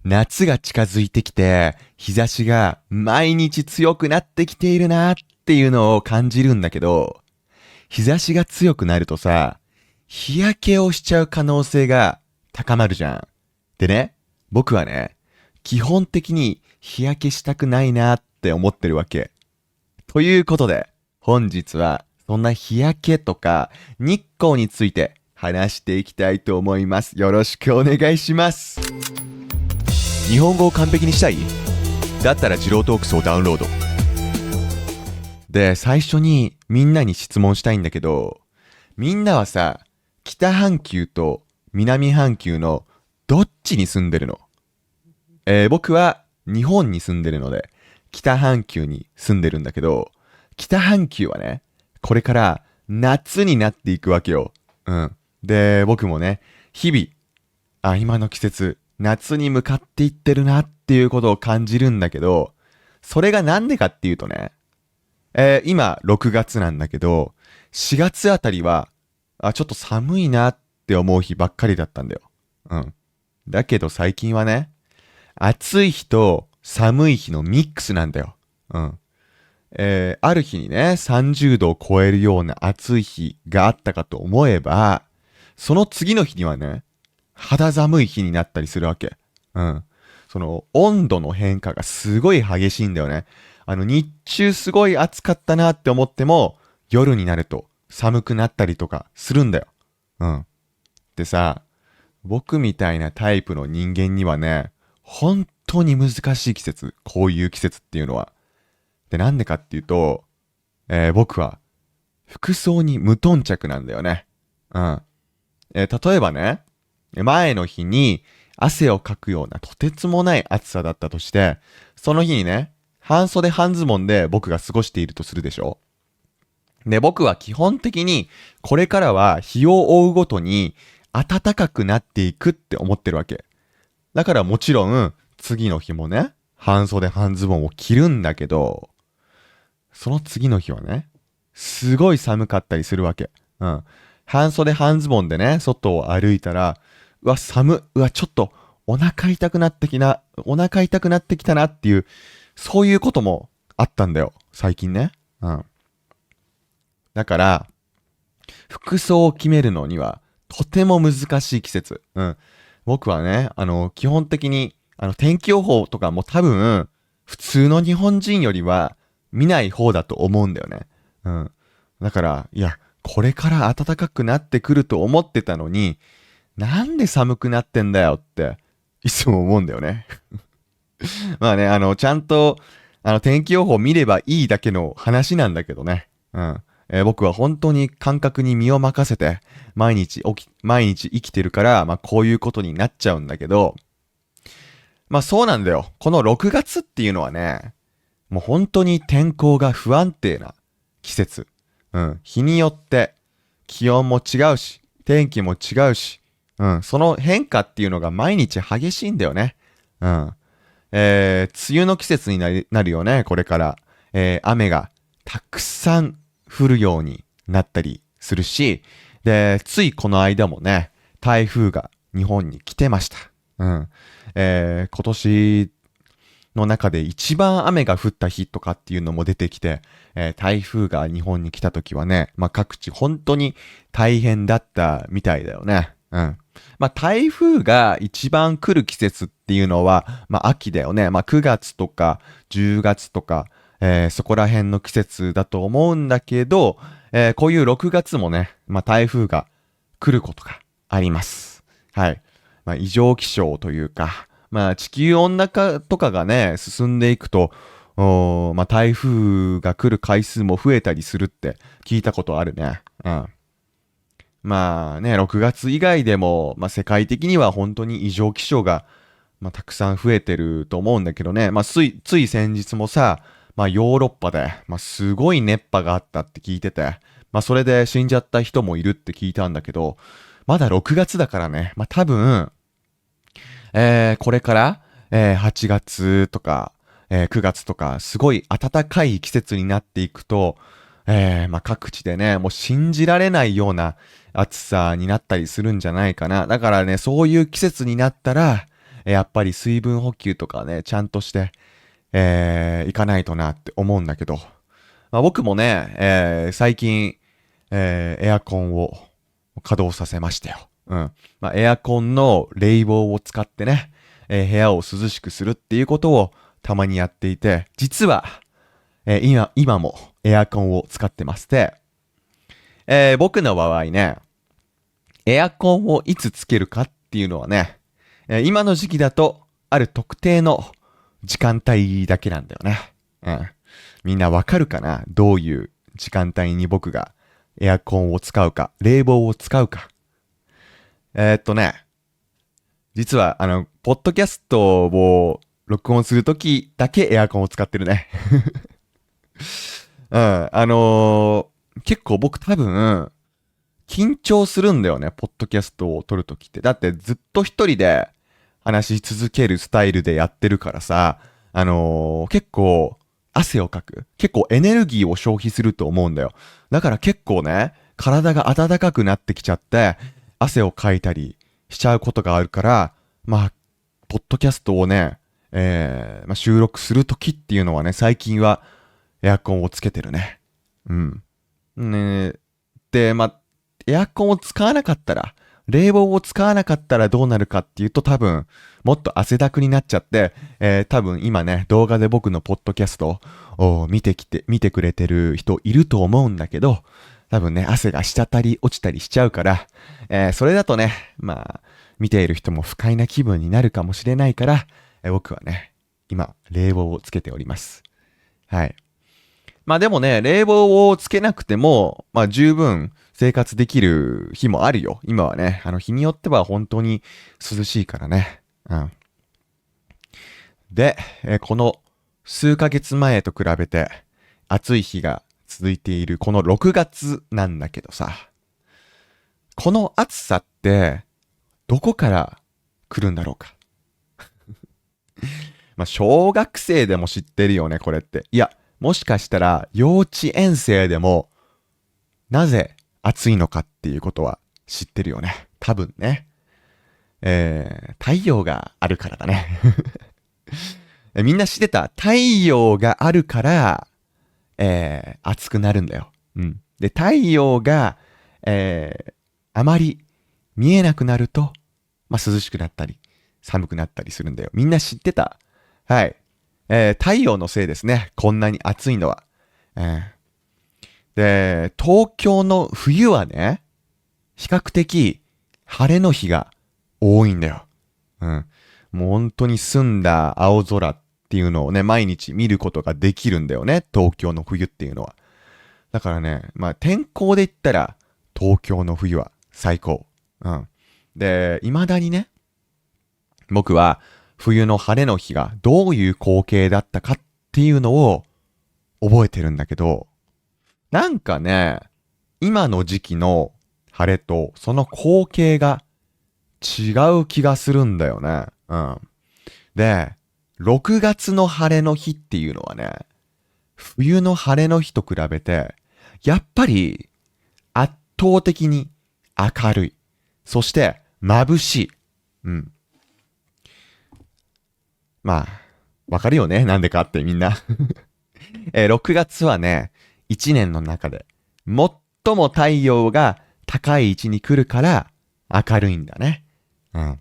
夏が近づいてきて、日差しが毎日強くなってきているなっていうのを感じるんだけど、日差しが強くなるとさ、日焼けをしちゃう可能性が高まるじゃん。でね、僕はね、基本的に日焼けしたくないなって思ってるわけ。ということで、本日はそんな日焼けとか日光について話していきたいと思います。よろしくお願いします。日本語を完璧にしたい？だったらジロートークスをダウンロード。で、最初にみんなに質問したいんだけど、みんなはさ、北半球と南半球のどっちに住んでるの？僕は日本に住んでるので、北半球に住んでるんだけど、北半球はね、これから夏になっていくわけよ。うん。で、僕もね、日々、今の季節、夏に向かっていってるなっていうことを感じるんだけど、それがなんでかっていうとね、今6月なんだけど、4月あたりは、ちょっと寒いなって思う日ばっかりだったんだよ。うん。だけど最近はね、暑い日と寒い日のミックスなんだよ。うん。ある日にね、30度を超えるような暑い日があったかと思えば、その次の日にはね、肌寒い日になったりするわけ。うん。その温度の変化がすごい激しいんだよね。日中すごい暑かったなって思っても、夜になると寒くなったりとかするんだよ。うん。でさ、僕みたいなタイプの人間にはね、本当に難しい季節、こういう季節っていうのは。で、なんでかっていうと、僕は服装に無頓着なんだよね。うん。例えばね、前の日に汗をかくようなとてつもない暑さだったとして、その日にね、半袖半ズボンで僕が過ごしているとするでしょ。で、僕は基本的にこれからは日を追うごとに暖かくなっていくって思ってるわけ。だからもちろん次の日もね、半袖半ズボンを着るんだけど、その次の日はね、すごい寒かったりするわけ。うん。半袖半ズボンでね、外を歩いたら、うわ、寒、うわ、ちょっとお腹痛くなってきたなっていう、そういうこともあったんだよ。最近ね。うん。だから、服装を決めるのには、とても難しい季節。うん。僕はね、基本的に、天気予報とかも多分、普通の日本人よりは見ない方だと思うんだよね。うん。だから、いや、これから暖かくなってくると思ってたのに、なんで寒くなってんだよって、いつも思うんだよね。まあね、ちゃんと、天気予報見ればいいだけの話なんだけどね。うん。僕は本当に感覚に身を任せて、毎日生きてるから、まあこういうことになっちゃうんだけど、まあそうなんだよ。この6月っていうのはね、もう本当に天候が不安定な季節。うん。日によって気温も違うし、天気も違うし、うん。その変化っていうのが毎日激しいんだよね。うん。梅雨の季節になるよね、これから。雨がたくさん降るようになったりするし、で、ついこの間もね、台風が日本に来てました。うん。今年の中で一番雨が降った日とかっていうのも出てきて、台風が日本に来た時はね、まあ、各地本当に大変だったみたいだよね。うん。まあ、台風が一番来る季節っていうのは、まあ、秋だよね。まあ、9月とか10月とか、そこら辺の季節だと思うんだけど、こういう6月もね、まあ、台風が来ることがあります。はい。まあ、異常気象というか、まあ、地球温暖化とかがね、進んでいくと、まあ、台風が来る回数も増えたりするって聞いたことあるね。うん。まあね、6月以外でも、まあ、世界的には本当に異常気象が、まあ、たくさん増えてると思うんだけどね。まあ、つい先日もさ、まあ、ヨーロッパで、まあ、すごい熱波があったって聞いてて、まあ、それで死んじゃった人もいるって聞いたんだけど、まだ6月だからね、まあ、多分、これから、8月とか、9月とか、すごい暖かい季節になっていくと、まあ、各地でね、もう信じられないような暑さになったりするんじゃないかな。だからね、そういう季節になったら、やっぱり水分補給とかね、ちゃんとして、いかないとなって思うんだけど、まあ、僕もね、最近、エアコンを稼働させましたよ。うん。まあ、エアコンの冷房を使ってね、部屋を涼しくするっていうことをたまにやっていて、実は、今もエアコンを使ってまして、僕の場合ね、エアコンをいつつけるかっていうのはね、今の時期だと、ある特定の時間帯だけなんだよね。うん。みんなわかるかな、どういう時間帯に僕がエアコンを使うか、冷房を使うか。ね、実は、ポッドキャストを録音するときだけエアコンを使ってるね。うん。結構僕多分、緊張するんだよね、ポッドキャストを撮るときって。だってずっと一人で話し続けるスタイルでやってるからさ、結構汗をかく。結構エネルギーを消費すると思うんだよ。だから結構ね、体が温かくなってきちゃって、汗をかいたりしちゃうことがあるから、まあ、ポッドキャストをね、収録するときっていうのはね、最近はエアコンをつけてるね。うん。ねで、まあ、エアコンを使わなかったら、冷房を使わなかったらどうなるかっていうと多分、もっと汗だくになっちゃって、多分今ね、動画で僕のポッドキャストを見てくれてる人いると思うんだけど、多分ね、汗が滴り落ちたりしちゃうから、それだとね、まあ、見ている人も不快な気分になるかもしれないから、僕はね、今、冷房をつけております。はい。まあでもね、冷房をつけなくても、まあ十分生活できる日もあるよ。今はね、日によっては本当に涼しいからね。うん。で、この数ヶ月前と比べて暑い日が続いているこの6月なんだけどさ、この暑さってどこから来るんだろうか。まあ小学生でも知ってるよね、これって。いや、もしかしたら幼稚園生でもなぜ暑いのかっていうことは知ってるよね。多分ね。太陽があるからだね。みんな知ってた？太陽があるから、暑くなるんだよ。うん。で、太陽が、あまり見えなくなると、まあ、涼しくなったり、寒くなったりするんだよ。みんな知ってた？はい。太陽のせいですね。こんなに暑いのは。で、東京の冬はね、比較的晴れの日が多いんだよ。うん。もう本当に澄んだ青空っていうのをね、毎日見ることができるんだよね。東京の冬っていうのは。だからね、まあ天候で言ったら東京の冬は最高。うん。で、未だにね、僕は冬の晴れの日がどういう光景だったかっていうのを覚えてるんだけど、なんかね、今の時期の晴れとその光景が違う気がするんだよね。うん。で、6月の晴れの日っていうのはね、冬の晴れの日と比べて、やっぱり圧倒的に明るい。そして眩しい。うん。まあ、わかるよね。なんでかってみんな。6月はね、1年の中で最も太陽が高い位置に来るから明るいんだね。うん。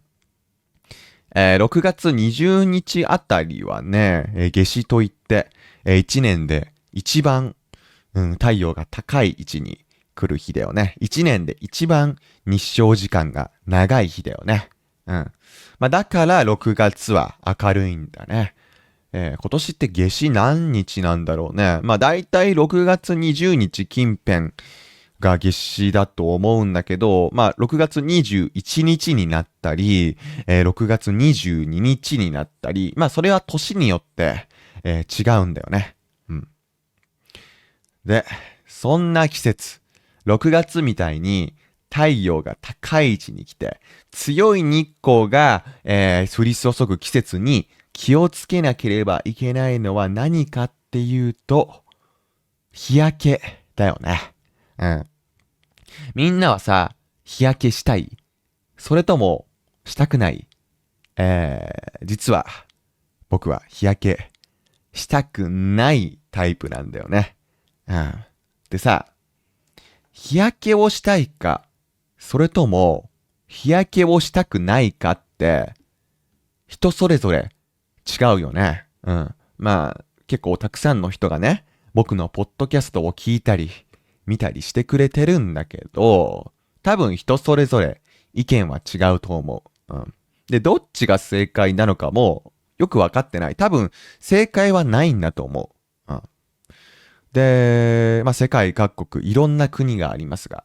6月20日あたりはね、夏至といって、1年で一番、太陽が高い位置に来る日だよね。1年で一番日照時間が長い日だよね。うん。まあ、だから6月は明るいんだね。今年って夏至何日なんだろうね。まあだいたい6月20日近辺が夏至だと思うんだけど、まあ6月21日になったり、6月22日になったり、まあそれは年によって、違うんだよね。うん。で、そんな季節、6月みたいに太陽が高い位置に来て、強い日光が、降り注ぐ季節に気をつけなければいけないのは何かっていうと、日焼けだよね。うん。みんなはさ、日焼けしたい？それとも、したくない？実は僕は日焼けしたくないタイプなんだよね。うん。でさ、日焼けをしたいか、それとも日焼けをしたくないかって人それぞれ違うよね。うん。まあ結構たくさんの人がね、僕のポッドキャストを聞いたり見たりしてくれてるんだけど、多分人それぞれ意見は違うと思う。うん。で、どっちが正解なのかもよくわかってない。多分正解はないんだと思う。うん。で、まあ世界各国いろんな国がありますが、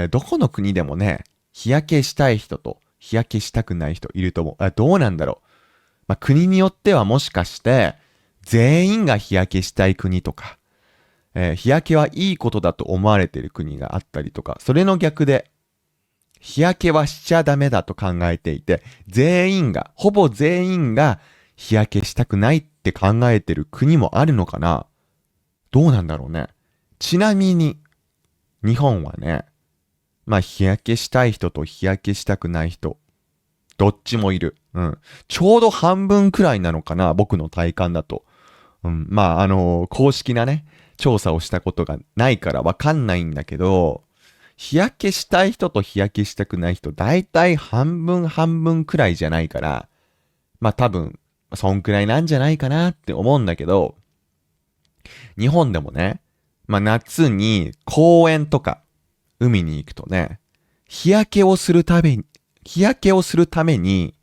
どこの国でもね、日焼けしたい人と日焼けしたくない人いると思う。どうなんだろう。まあ、国によってはもしかして、全員が日焼けしたい国とか、日焼けはいいことだと思われている国があったりとか、それの逆で、日焼けはしちゃダメだと考えていて、ほぼ全員が日焼けしたくないって考えてる国もあるのかな。どうなんだろうね。ちなみに、日本はね、まあ日焼けしたい人と日焼けしたくない人、どっちもいる。うん。ちょうど半分くらいなのかな、僕の体感だと。うん。まあ、公式なね、調査をしたことがないからわかんないんだけど、日焼けしたい人と日焼けしたくない人、だいたい半分半分くらいじゃないから、まあ多分、そんくらいなんじゃないかなって思うんだけど、日本でもね、まあ夏に公園とか海に行くとね、日焼けをするために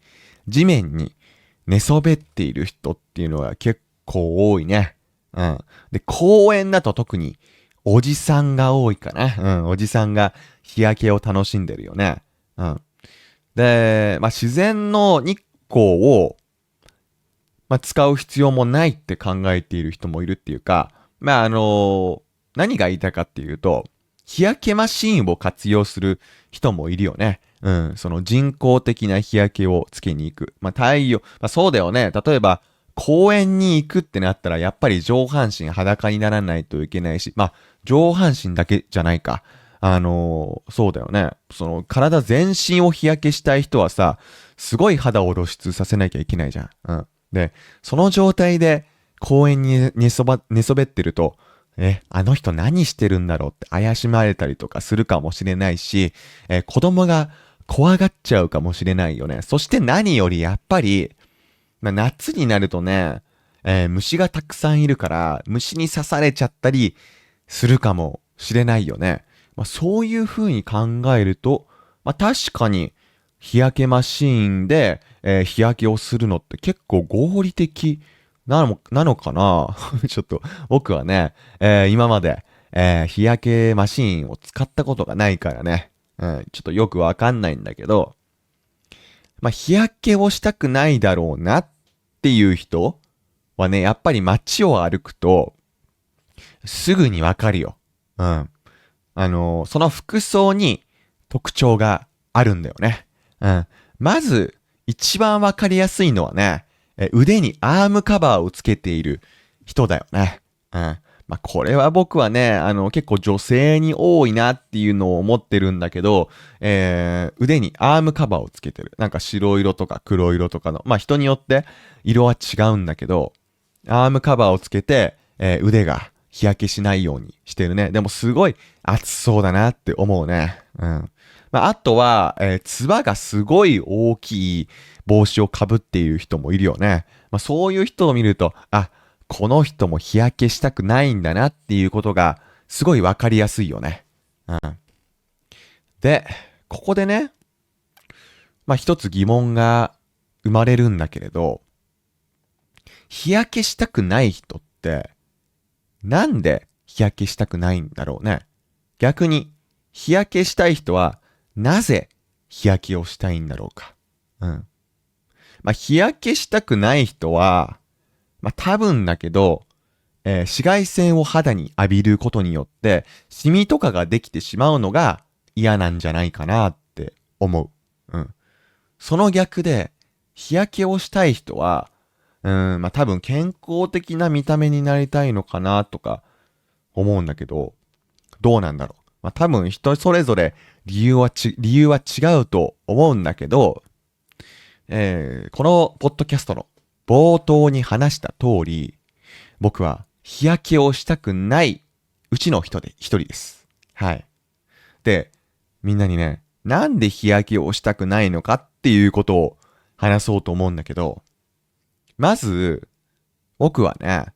地面に寝そべっている人っていうのは結構多いね。うん。で、公園だと特におじさんが多いかな。うん。おじさんが日焼けを楽しんでるよね。うん。で、まあ、自然の日光を、まあ、使う必要もないって考えている人もいるっていうか、まあ、何が言いたいかっていうと、日焼けマシーンを活用する人もいるよね。うん、その人工的な日焼けをつけに行く。まあ、太陽、まあ、そうだよね。例えば、公園に行くってなったら、やっぱり上半身裸にならないといけないし、まあ、上半身だけじゃないか。そうだよね。その、体全身を日焼けしたい人はさ、すごい肌を露出させなきゃいけないじゃん。うん。で、その状態で公園に寝そべってると、あの人何してるんだろうって怪しまれたりとかするかもしれないし、子供が怖がっちゃうかもしれないよね。そして何よりやっぱり、まあ、夏になるとね、虫がたくさんいるから、虫に刺されちゃったりするかもしれないよね。まあ、そういう風に考えると、まあ、確かに日焼けマシーンで、日焼けをするのって結構合理的なのかなちょっと僕はね、今まで、日焼けマシーンを使ったことがないからね、うん、ちょっとよくわかんないんだけど、まあ、日焼けをしたくないだろうなっていう人はね、やっぱり街を歩くと、すぐにわかるよ。うん。その服装に特徴があるんだよね。うん。まず、一番わかりやすいのはね、腕にアームカバーをつけている人だよね。うん。まあ、これは僕はね、結構女性に多いなっていうのを思ってるんだけど、腕にアームカバーをつけてる。なんか白色とか黒色とかの、まあ、人によって色は違うんだけど、アームカバーをつけて、腕が日焼けしないようにしてるね。でもすごい暑そうだなって思うね。うん。まあ、あとは、つばがすごい大きい帽子をかぶっている人もいるよね。まあ、そういう人を見ると、あ、この人も日焼けしたくないんだなっていうことがすごいわかりやすいよね。うん。で、ここでね、まあ一つ疑問が生まれるんだけれど、日焼けしたくない人ってなんで日焼けしたくないんだろうね。逆に日焼けしたい人はなぜ日焼けをしたいんだろうか。うん。まあ日焼けしたくない人は、まあ多分だけど、紫外線を肌に浴びることによってシミとかができてしまうのが嫌なんじゃないかなって思う。うん。その逆で日焼けをしたい人は、まあ多分健康的な見た目になりたいのかなとか思うんだけど、どうなんだろう。まあ多分人それぞれ理由は違うと思うんだけど、このポッドキャストの冒頭に話した通り、僕は日焼けをしたくないうちの一人です。はい。で、みんなにね、なんで日焼けをしたくないのかっていうことを話そうと思うんだけど、まず、僕はね、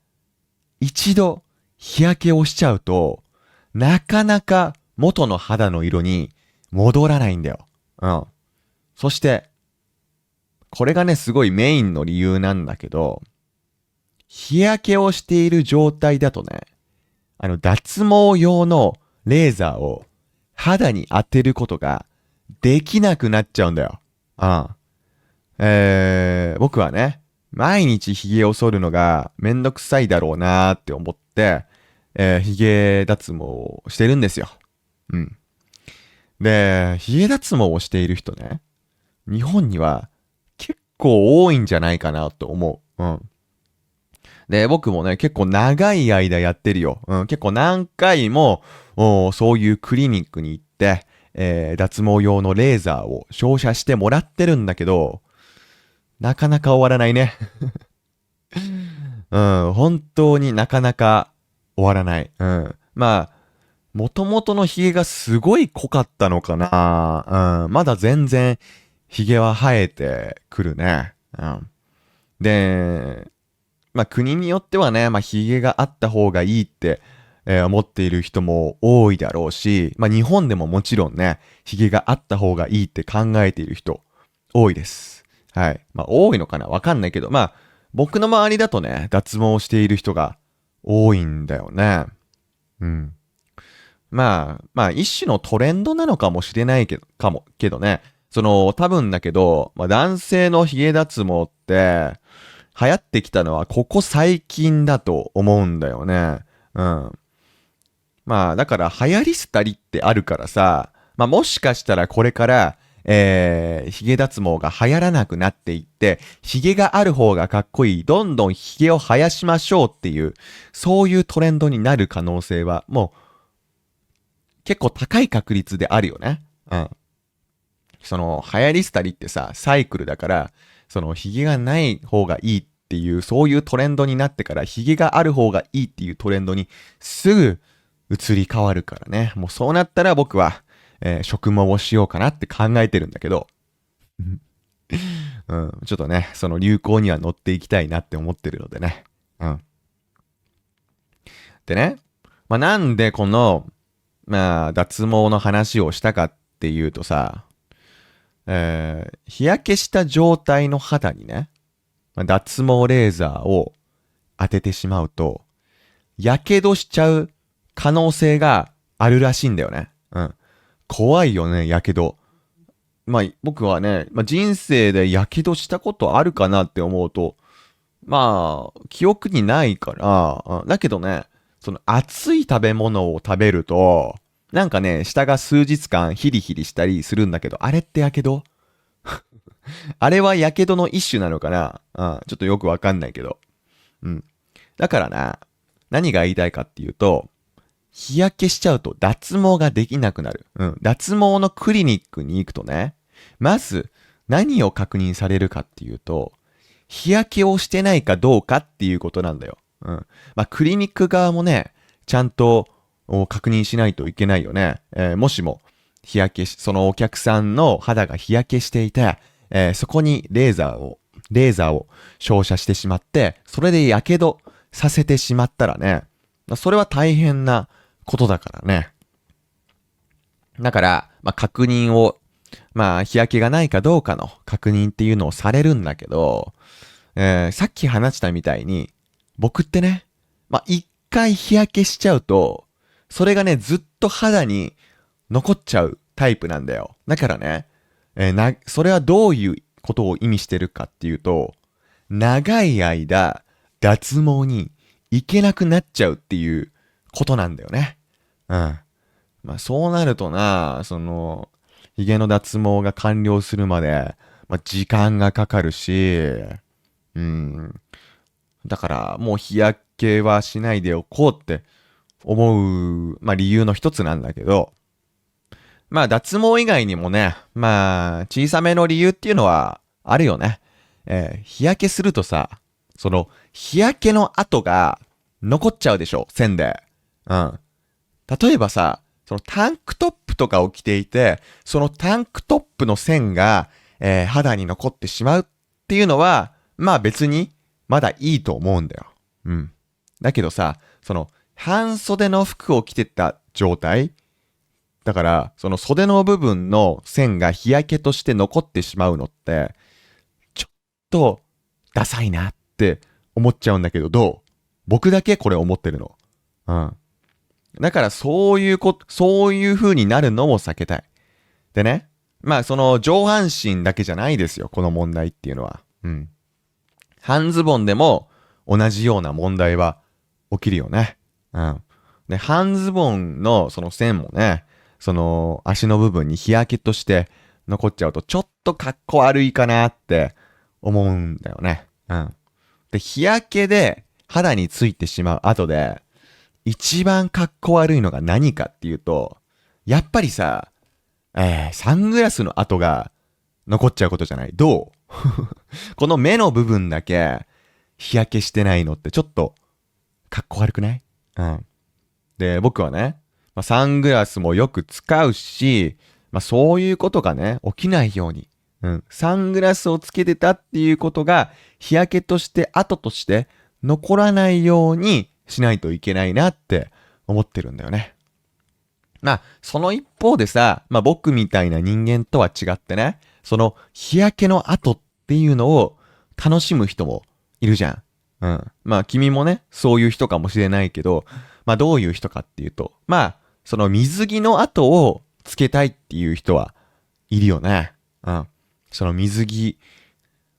一度日焼けをしちゃうと、なかなか元の肌の色に戻らないんだよ。うん。そして、これがね、すごいメインの理由なんだけど、日焼けをしている状態だとね、脱毛用のレーザーを肌に当てることができなくなっちゃうんだよ。うん。僕はね、毎日髭を剃るのがめんどくさいだろうなーって思って、髭脱毛をしてるんですよ。うん。で、髭脱毛をしている人ね、日本には結構多いんじゃないかなと思う。うん。で、僕もね、結構長い間やってるよ。うん、結構何回も、そういうクリニックに行って、脱毛用のレーザーを照射してもらってるんだけど、なかなか終わらないね。うん、本当になかなか終わらない。うん。まあ、元々の髭がすごい濃かったのかな。うん、まだ全然髭は生えてくるね。うん。で、まあ国によってはね、まあ髭があった方がいいって、思っている人も多いだろうし、まあ日本でももちろんね、髭があった方がいいって考えている人多いです。はい。まあ多いのかなわかんないけど、まあ僕の周りだとね、脱毛している人が多いんだよね。うん。まあ一種のトレンドなのかもしれないけどね。多分だけど、まあ男性の髭脱毛って、流行ってきたのはここ最近だと思うんだよね。うん。まあ、だから流行り廃りってあるからさ、まあもしかしたらこれから、髭脱毛が流行らなくなっていって、髭がある方がかっこいい、どんどん髭を生やしましょうっていう、そういうトレンドになる可能性は、もう結構高い確率であるよね。うん。流行り廃りってさ、サイクルだから、髭がない方がいいっていう、そういうトレンドになってから、髭がある方がいいっていうトレンドにすぐ移り変わるからね。もうそうなったら僕は、植毛をしようかなって考えてるんだけど、うん、ちょっとね、その流行には乗っていきたいなって思ってるのでね。うん。でね、まあ、なんでこの、まあ、脱毛の話をしたかっていうとさ、日焼けした状態の肌にね、脱毛レーザーを当ててしまうと、やけどしちゃう可能性があるらしいんだよね。うん。怖いよね、やけど。まあ、僕はね、人生でやけどしたことあるかなって思うと、まあ、記憶にないから、だけどね、熱い食べ物を食べると、なんかね、下が数日間ヒリヒリしたりするんだけど、あれってやけどあれは火傷の一種なのかな。ちょっとよくわかんないけど。うん。だからな、何が言いたいかっていうと、日焼けしちゃうと脱毛ができなくなる。うん。脱毛のクリニックに行くとね、まず何を確認されるかっていうと、日焼けをしてないかどうかっていうことなんだよ。うん。まあ、クリニック側もね、ちゃんと確認しないといけないよね。もしも、日焼けし、そのお客さんの肌が日焼けしていて、そこにレーザーを照射してしまって、それで火傷させてしまったらね、それは大変なことだからね。だから、確認を、日焼けがないかどうかの確認っていうのをされるんだけど、さっき話したみたいに、僕ってね、一回日焼けしちゃうと、それがね、ずっと肌に残っちゃうタイプなんだよ。だからね、それはどういうことを意味してるかっていうと、長い間、脱毛に行けなくなっちゃうっていうことなんだよね。うん。そうなるとな、髭の脱毛が完了するまで、時間がかかるし、うん。だから、もう日焼けはしないでおこうって思う、理由の一つなんだけど、脱毛以外にもね、小さめの理由っていうのはあるよね。日焼けするとさ、その日焼けの跡が残っちゃうでしょ、線で。うん。例えばさ、そのタンクトップとかを着ていて、そのタンクトップの線が、肌に残ってしまうっていうのは、まあ別にまだいいと思うんだよ。うん。だけどさ、その半袖の服を着てた状態だから、その袖の部分の線が日焼けとして残ってしまうのって、ちょっとダサいなって思っちゃうんだけど、どう？僕だけこれ思ってるの。うん。だからそういう風になるのも避けたい。でね、まあその上半身だけじゃないですよ、この問題っていうのは。うん。半ズボンでも同じような問題は起きるよね。うん。で、半ズボンのその線もね、その足の部分に日焼けとして残っちゃうとちょっとかっこ悪いかなって思うんだよね。うん。で、日焼けで肌についてしまう後で、一番かっこ悪いのが何かっていうと、やっぱりさ、サングラスの跡が残っちゃうことじゃない？どう？この目の部分だけ日焼けしてないのってちょっとかっこ悪くない？うん。で、僕はね、サングラスもよく使うし、そういうことがね、起きないように、うん。サングラスをつけてたっていうことが日焼けとして跡として残らないようにしないといけないなって思ってるんだよね。その一方でさ、僕みたいな人間とは違ってね、その日焼けの跡っていうのを楽しむ人もいるじゃん。うん。君もね、そういう人かもしれないけど、どういう人かっていうと、その水着の跡をつけたいっていう人はいるよね。うん。その水着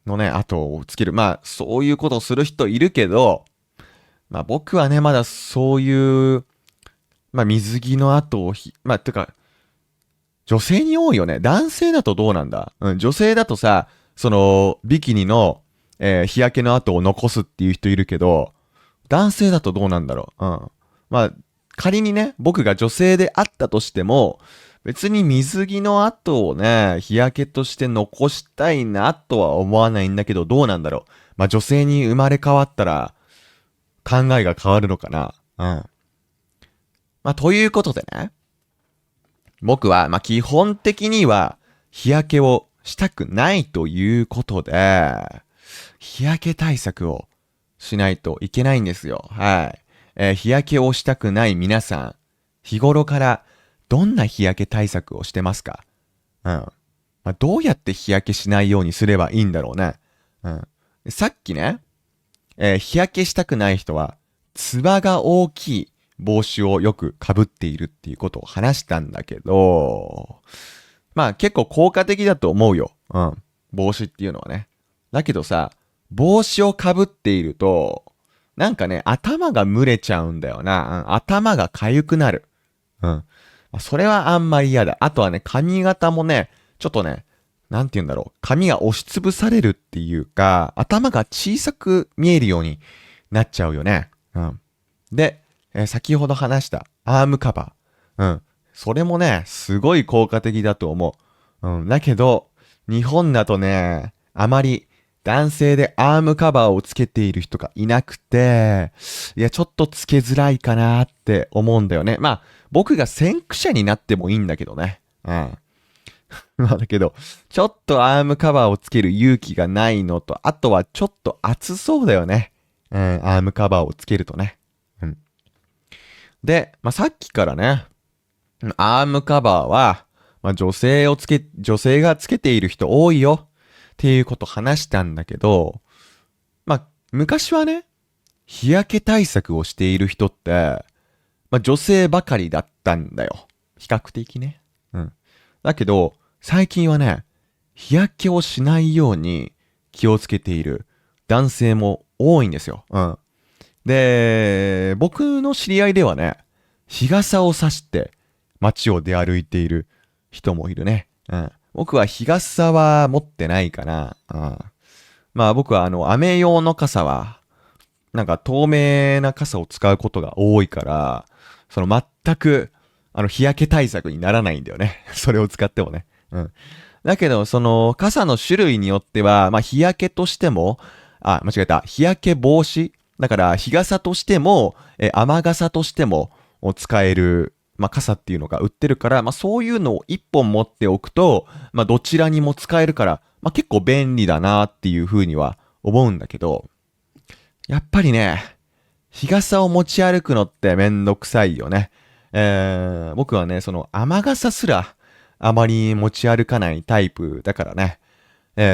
のね、跡をつける。そういうことをする人いるけど、僕はね、まだそういう、水着の跡をてか、女性に多いよね。男性だとどうなんだ？うん、女性だとさ、その、ビキニの、日焼けの跡を残すっていう人いるけど、男性だとどうなんだろう。うん。仮にね、僕が女性であったとしても、別に水着の跡をね、日焼けとして残したいなとは思わないんだけど、どうなんだろう。女性に生まれ変わったら、考えが変わるのかな。うん。ということでね、僕は、基本的には日焼けをしたくないということで、日焼け対策をしないといけないんですよ。はい。日焼けをしたくない皆さん、日頃からどんな日焼け対策をしてますか？うん。どうやって日焼けしないようにすればいいんだろうね。うん。さっきね、日焼けしたくない人は、つばが大きい帽子をよく被っているっていうことを話したんだけど、結構効果的だと思うよ。うん。帽子っていうのはね。だけどさ、帽子を被っていると、なんかね、頭が蒸れちゃうんだよな。うん、頭が痒くなる。うん。それはあんまり嫌だ。あとはね、髪型もね、ちょっとね、なんて言うんだろう。髪が押しつぶされるっていうか、頭が小さく見えるようになっちゃうよね。うん。で、先ほど話したアームカバー。うん。それもね、すごい効果的だと思う。うん。だけど、日本だとね、あまり男性でアームカバーをつけている人がいなくて、いや、ちょっとつけづらいかなって思うんだよね。僕が先駆者になってもいいんだけどね。うん。だけど、ちょっとアームカバーをつける勇気がないのと、あとはちょっと暑そうだよね。うん、アームカバーをつけるとね。うん。で、さっきからね、アームカバーは、女性がつけている人多いよっていうこと話したんだけど、昔はね、日焼け対策をしている人って、女性ばかりだったんだよ。比較的ね。うん。だけど、最近はね、日焼けをしないように気をつけている男性も多いんですよ。うん。で、僕の知り合いではね、日傘を差して街を出歩いている人もいるね。うん。僕は日傘は持ってないかな。うん。僕は雨用の傘は、なんか透明な傘を使うことが多いから、その全く、日焼け対策にならないんだよね。それを使ってもね。うん。だけど、その傘の種類によっては、まあ日焼けとしても、間違えた。日焼け防止。だから日傘としても、雨傘としても使える、まあ傘っていうのが売ってるから、まあそういうのを一本持っておくと、まあどちらにも使えるから、まあ結構便利だなっていうふうには思うんだけど、やっぱりね、日傘を持ち歩くのってめんどくさいよね。僕はね、その雨傘すらあまり持ち歩かないタイプだからね。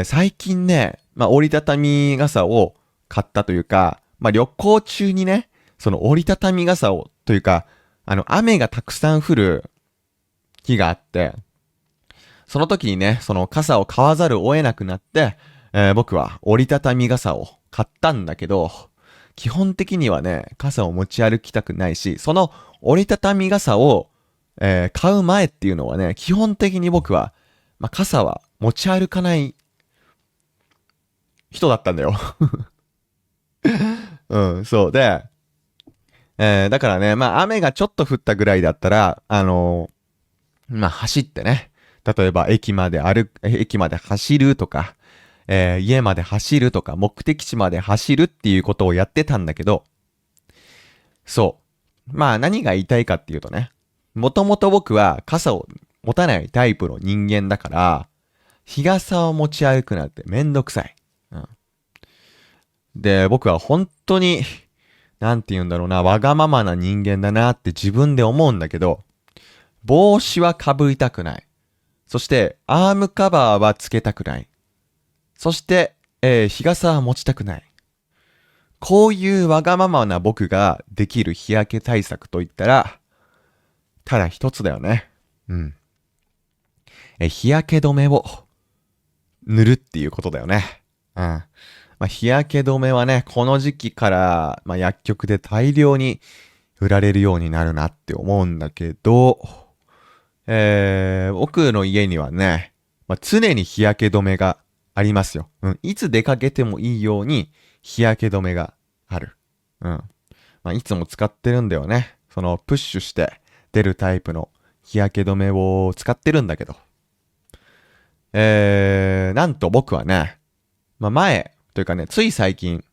最近ね、まあ、折りたたみ傘を買ったというか、まあ、旅行中にね、その折りたたみ傘を、というか、雨がたくさん降る日があって、その時にね、その傘を買わざるを得なくなって、僕は折りたたみ傘を買ったんだけど、基本的にはね、傘を持ち歩きたくないし、その折りたたみ傘を、買う前っていうのはね、基本的に僕は、まあ、傘は持ち歩かない人だったんだよ。うん、そう。で、だからね、まあ雨がちょっと降ったぐらいだったら、まあ走ってね、例えば駅まで走るとか、家まで走るとか、目的地まで走るっていうことをやってたんだけど、そう。まあ何が言いたいかっていうとね、もともと僕は傘を持たないタイプの人間だから、日傘を持ち歩くなんてめんどくさい。うん、で、僕は本当に、なんて言うんだろうな、わがままな人間だなって自分で思うんだけど、帽子はかぶりたくない。そして、アームカバーはつけたくない。そして、日傘は持ちたくない。こういうわがままな僕ができる日焼け対策といったら、ただ一つだよね。うん。日焼け止めを塗るっていうことだよね。うん。まあ、日焼け止めはね、この時期から、まあ、薬局で大量に売られるようになるなって思うんだけど、僕の家にはね、まあ、常に日焼け止めがありますよ。うん。いつ出かけてもいいように日焼け止めがある。うん。まあ、いつも使ってるんだよね。そのプッシュして出るタイプの日焼け止めを使ってるんだけど。なんと僕はね、まあ、前というかね、つい最近、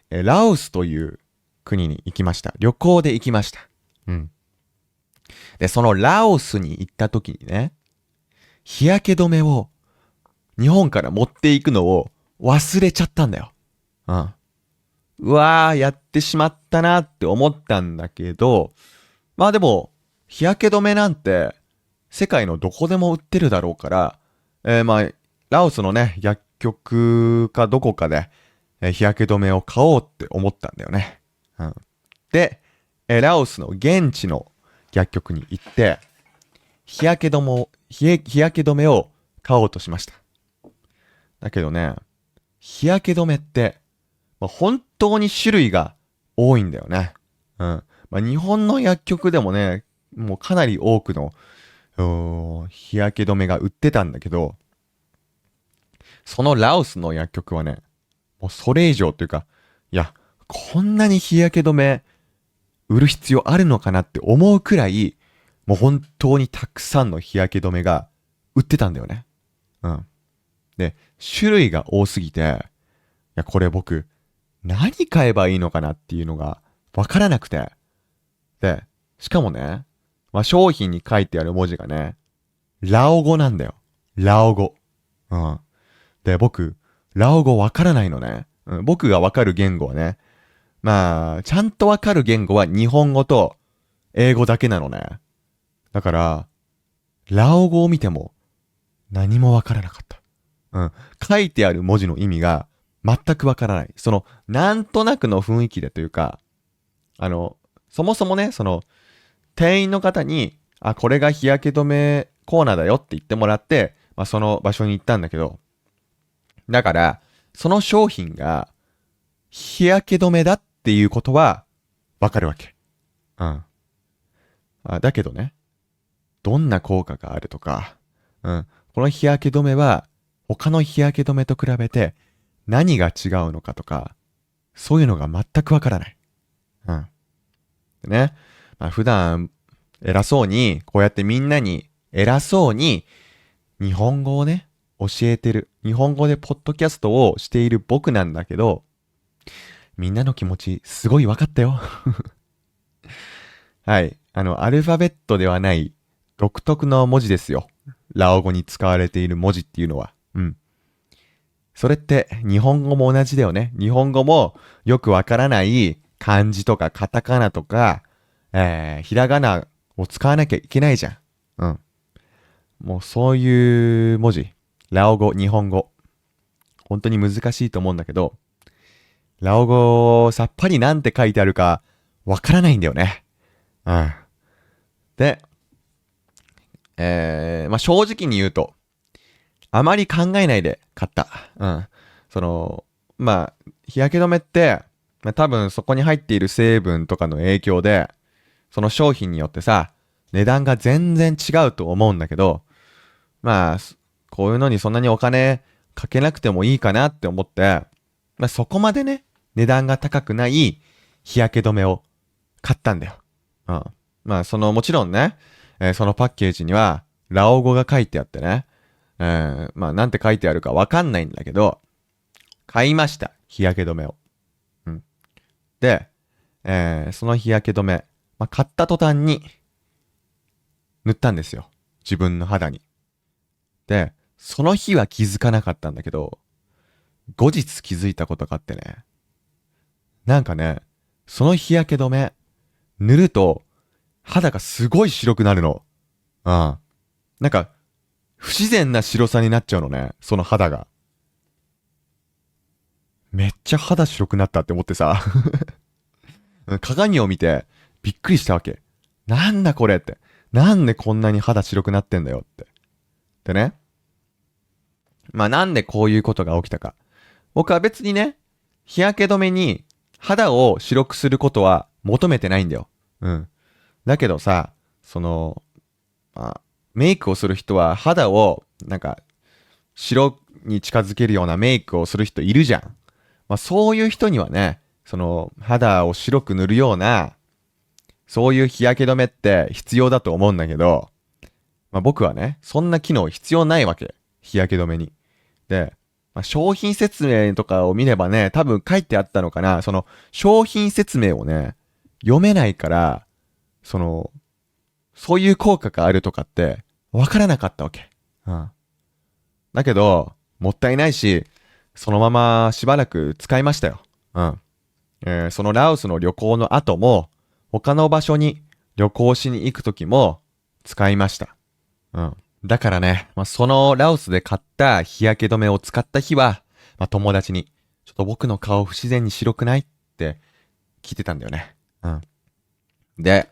ラオスという国に行きました。旅行で行きました。うん。で、そのラオスに行った時にね、日焼け止めを日本から持っていくのを忘れちゃったんだよ。うん。うわー、やってしまったなって思ったんだけど、まあでも、日焼け止めなんて世界のどこでも売ってるだろうから、まあ、ラオスのね、薬局かどこかで、日焼け止めを買おうって思ったんだよね。うん。で、ラオスの現地の薬局に行って、日焼け止めを買おうとしました。だけどね、日焼け止めって、まあ、本当に種類が多いんだよね。うん。まあ、日本の薬局でもね、もうかなり多くの日焼け止めが売ってたんだけど、そのラオスの薬局はね、もうそれ以上というか、いや、こんなに日焼け止め売る必要あるのかなって思うくらい、もう本当にたくさんの日焼け止めが売ってたんだよね。うん。で、種類が多すぎて、いや、これ僕、何買えばいいのかなっていうのがわからなくて。で、しかもね、まあ、商品に書いてある文字がね、ラオ語なんだよ。ラオ語。うん。で、僕、ラオ語わからないのね。うん、僕がわかる言語はね、まあ、ちゃんとわかる言語は日本語と英語だけなのね。だから、ラオ語を見ても何もわからなかった。うん。書いてある文字の意味が全くわからない。その、なんとなくの雰囲気でというか、そもそもね、その、店員の方に、これが日焼け止めコーナーだよって言ってもらって、まあ、その場所に行ったんだけど、だから、その商品が日焼け止めだっていうことはわかるわけ。うん。だけどね、どんな効果があるとか、うん。この日焼け止めは他の日焼け止めと比べて何が違うのかとか、そういうのが全くわからない。うん。でね、まあ、普段偉そうに、こうやってみんなに偉そうに日本語をね、教えてる。日本語でポッドキャストをしている僕なんだけど、みんなの気持ちすごい分かったよ。はい。アルファベットではない独特の文字ですよ。ラオ語に使われている文字っていうのは。うん。それって日本語も同じだよね。日本語もよくわからない漢字とかカタカナとか、ひらがなを使わなきゃいけないじゃん。うん。もうそういう文字。ラオ語、日本語。本当に難しいと思うんだけど、ラオ語さっぱりなんて書いてあるかわからないんだよね。うん。で、正直に言うと、あまり考えないで買った。うん。その、日焼け止めって、多分そこに入っている成分とかの影響で、その商品によってさ、値段が全然違うと思うんだけど、こういうのにそんなにお金かけなくてもいいかなって思って、そこまでね、値段が高くない日焼け止めを買ったんだよ。うん。もちろんね、そのパッケージには、ラオ語が書いてあってね、なんて書いてあるかわかんないんだけど、買いました。日焼け止めを。うん。で、その日焼け止め、買った途端に、塗ったんですよ。自分の肌に。で、その日は気づかなかったんだけど、後日気づいたことがあってね。なんかね、その日焼け止め、塗ると、肌がすごい白くなるの。うん。なんか、不自然な白さになっちゃうのね。その肌が。めっちゃ肌白くなったって思ってさ。鏡を見て、びっくりしたわけ。なんだこれって。なんでこんなに肌白くなってんだよって。でね。なんでこういうことが起きたか。僕は別にね、日焼け止めに肌を白くすることは求めてないんだよ。うん。だけどさ、まあ、メイクをする人は肌を白に近づけるようなメイクをする人いるじゃん。そういう人にはね、肌を白く塗るような、そういう日焼け止めって必要だと思うんだけど、僕はね、そんな機能必要ないわけ。日焼け止めに。で、商品説明とかを見ればね、多分書いてあったのかな。その商品説明をね、読めないから、そういう効果があるとかってわからなかったわけ。うん。だけど、もったいないし、そのまましばらく使いましたよ。うん。そのラオスの旅行の後も、他の場所に旅行しに行く時も使いました。うん。だからね、そのラオスで買った日焼け止めを使った日は、友達に、ちょっと僕の顔不自然に白くないって聞いてたんだよね。うん。で、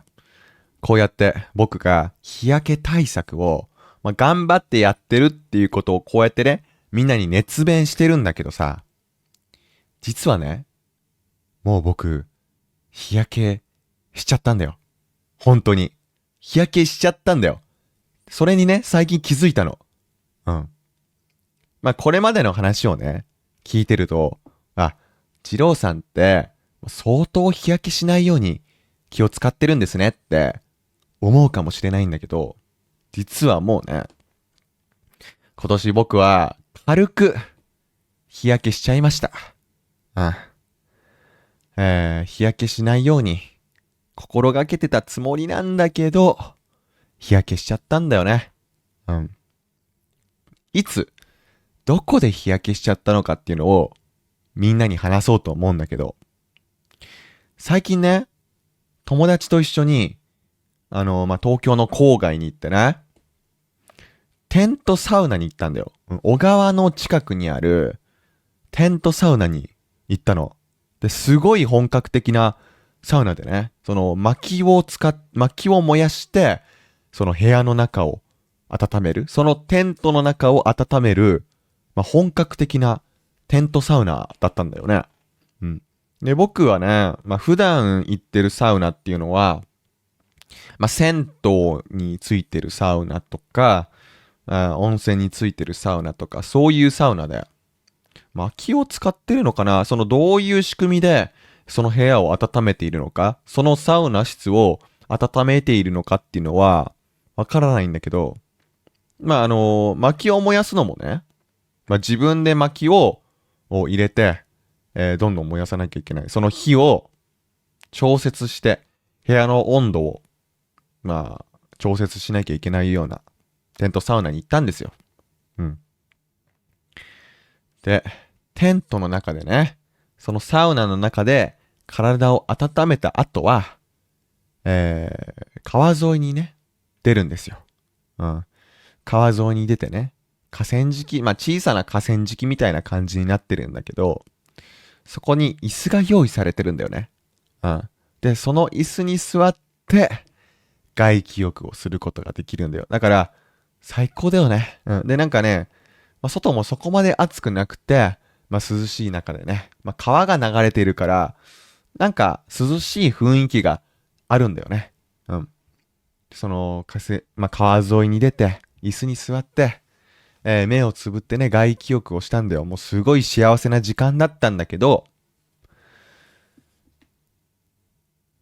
こうやって僕が日焼け対策を、頑張ってやってるっていうことをこうやってね、みんなに熱弁してるんだけどさ、実はね、もう僕、日焼けしちゃったんだよ。本当に。日焼けしちゃったんだよ。それにね、最近気づいたの。うん。これまでの話をね、聞いてると、二郎さんって、相当日焼けしないように気を使ってるんですねって思うかもしれないんだけど、実はもうね、今年僕は軽く日焼けしちゃいました。うん。日焼けしないように心がけてたつもりなんだけど、日焼けしちゃったんだよね。うん。いつ、どこで日焼けしちゃったのかっていうのをみんなに話そうと思うんだけど、最近ね、友達と一緒に、東京の郊外に行ってね、テントサウナに行ったんだよ。小川の近くにあるテントサウナに行ったの。で、すごい本格的なサウナでね、薪を燃やして、その部屋の中を温める。そのテントの中を温める、本格的なテントサウナだったんだよね。うん。で、僕はね、普段行ってるサウナっていうのは、銭湯についてるサウナとか、温泉についてるサウナとか、そういうサウナで、薪を使ってるのかな、どういう仕組みで、その部屋を温めているのか、そのサウナ室を温めているのかっていうのは、わからないんだけど、薪を燃やすのもね、自分で薪を入れて、どんどん燃やさなきゃいけない。その火を調節して、部屋の温度を、調節しなきゃいけないようなテントサウナに行ったんですよ。うん。で、テントの中でね、そのサウナの中で体を温めた後は、川沿いにね、出るんですよ。うん。川沿いに出てね、河川敷、小さな河川敷みたいな感じになってるんだけど、そこに椅子が用意されてるんだよね。うん。で、その椅子に座って、外気浴をすることができるんだよ。だから、最高だよね。うん。で、なんかね、外もそこまで暑くなくて、涼しい中でね、川が流れているから、なんか涼しい雰囲気があるんだよね。うん。その、川沿いに出て、椅子に座って、目をつぶってね、外気浴をしたんだよ。もうすごい幸せな時間だったんだけど、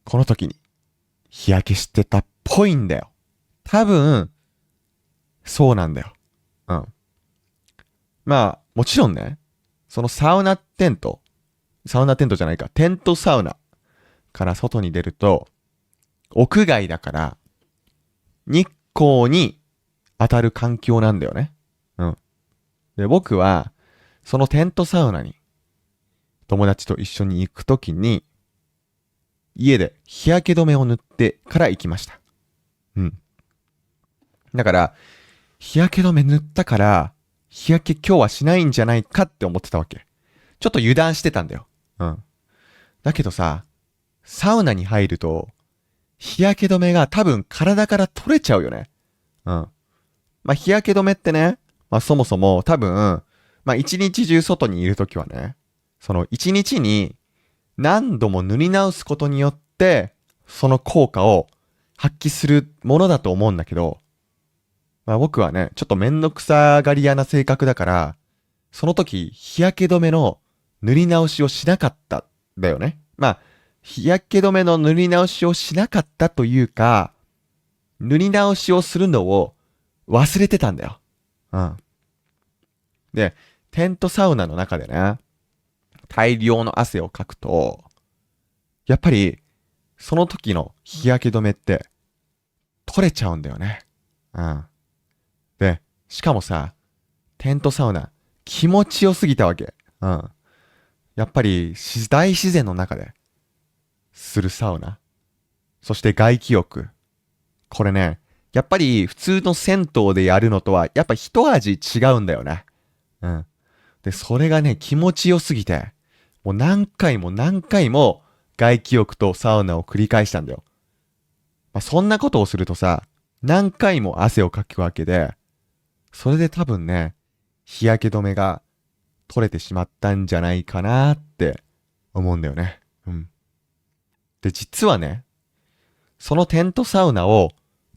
この時に日焼けしてたっぽいんだよ。多分、そうなんだよ。うん。もちろんね、そのサウナテントじゃないか、テントサウナから外に出ると、屋外だから、日光に当たる環境なんだよね。うん。で、僕は、そのテントサウナに、友達と一緒に行くときに、家で日焼け止めを塗ってから行きました。うん。だから、日焼け止め塗ったから、日焼け今日はしないんじゃないかって思ってたわけ。ちょっと油断してたんだよ。うん。だけどさ、サウナに入ると、日焼け止めが多分体から取れちゃうよね。うん。日焼け止めってね、そもそも多分、一日中外にいるときはね、その一日に何度も塗り直すことによって、その効果を発揮するものだと思うんだけど、僕はね、ちょっとめんどくさがり屋な性格だから、その時、日焼け止めの塗り直しをしなかったんだよね。日焼け止めの塗り直しをしなかったというか、塗り直しをするのを忘れてたんだよ。うん。で、テントサウナの中でね、大量の汗をかくと、やっぱり、その時の日焼け止めって取れちゃうんだよね。うん。で、しかもさ、テントサウナ気持ちよすぎたわけ。うん。やっぱり大自然の中でするサウナ。そして外気浴。これね、やっぱり普通の銭湯でやるのとはやっぱ一味違うんだよね。うん。で、それがね、気持ちよすぎて、もう何回も何回も外気浴とサウナを繰り返したんだよ。そんなことをするとさ、何回も汗をかくわけで、それで多分ね、日焼け止めが取れてしまったんじゃないかなって思うんだよね。うん。で、実はね、そのテントサウナを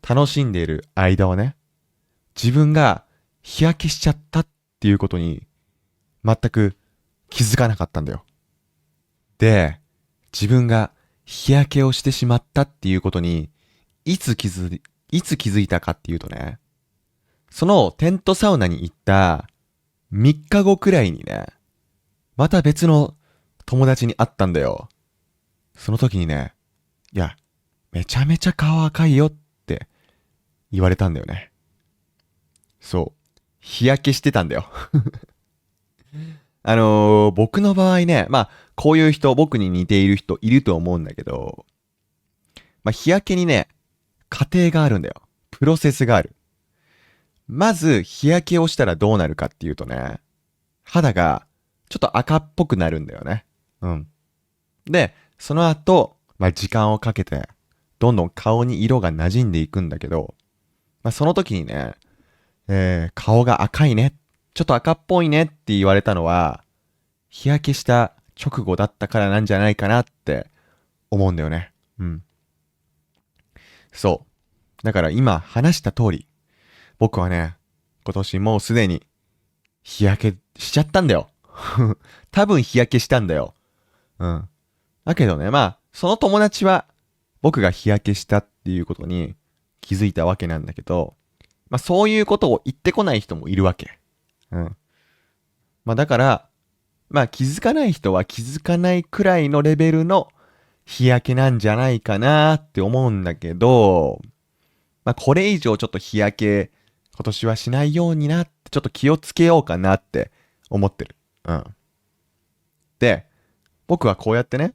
楽しんでいる間はね、自分が日焼けしちゃったっていうことに全く気づかなかったんだよ。で、自分が日焼けをしてしまったっていうことにいつ気づいたかっていうとね、そのテントサウナに行った3日後くらいにね、また別の友達に会ったんだよ。その時にね、いや、めちゃめちゃ顔赤いよって言われたんだよね。そう。日焼けしてたんだよ。僕の場合ね、こういう人、僕に似ている人いると思うんだけど、日焼けにね、過程があるんだよ。プロセスがある。まず、日焼けをしたらどうなるかっていうとね、肌がちょっと赤っぽくなるんだよね。うん。で、その後、時間をかけて、どんどん顔に色が馴染んでいくんだけど、その時にね、顔が赤いね、ちょっと赤っぽいねって言われたのは、日焼けした直後だったからなんじゃないかなって思うんだよね。うん。そう。だから今話した通り、僕はね、今年もうすでに日焼けしちゃったんだよ。多分日焼けしたんだよ。うん。だけどね、その友達は僕が日焼けしたっていうことに気づいたわけなんだけど、まあそういうことを言ってこない人もいるわけ。うん。まあだから、まあ気づかない人は気づかないくらいのレベルの日焼けなんじゃないかなって思うんだけど、まあこれ以上ちょっと日焼け今年はしないようになってちょっと気をつけようかなって思ってる。うん。で、僕はこうやってね、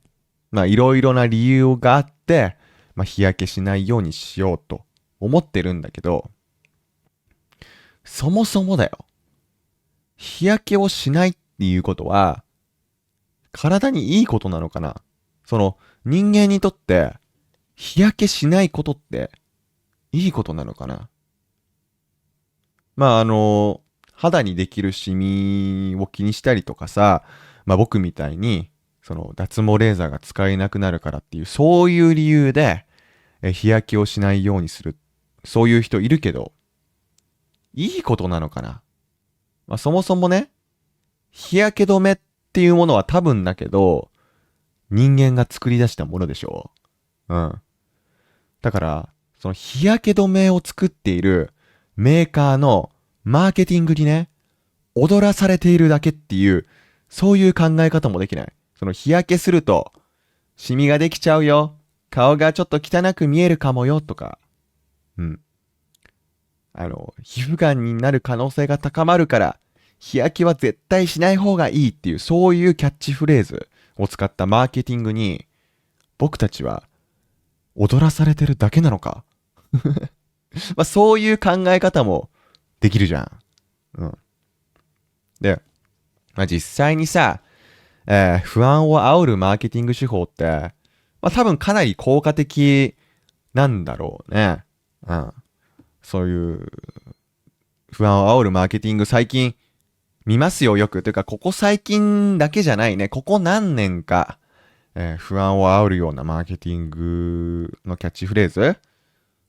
まあいろいろな理由があって、まあ日焼けしないようにしようと思ってるんだけど、そもそもだよ。日焼けをしないっていうことは、体にいいことなのかな？その、人間にとって、日焼けしないことって、いいことなのかな？まあ、肌にできるシミを気にしたりとかさ、まあ僕みたいに、その、脱毛レーザーが使えなくなるからっていう、そういう理由で、日焼けをしないようにする。そういう人いるけど、いいことなのかな？まあそもそもね、日焼け止めっていうものは多分だけど、人間が作り出したものでしょう。うん。だから、その日焼け止めを作っているメーカーのマーケティングにね、踊らされているだけっていう、そういう考え方もできない。その日焼けすると、シミができちゃうよ。顔がちょっと汚く見えるかもよとか、うん。皮膚がんになる可能性が高まるから、日焼けは絶対しない方がいいっていう、そういうキャッチフレーズを使ったマーケティングに、僕たちは踊らされてるだけなのか？まあそういう考え方もできるじゃん。うん。で、まあ実際にさ、不安を煽るマーケティング手法って、まあ多分かなり効果的なんだろうね。うん。そういう不安を煽るマーケティング最近見ますよ、よく。というか、ここ最近だけじゃないね。ここ何年か、不安を煽るようなマーケティングのキャッチフレーズ、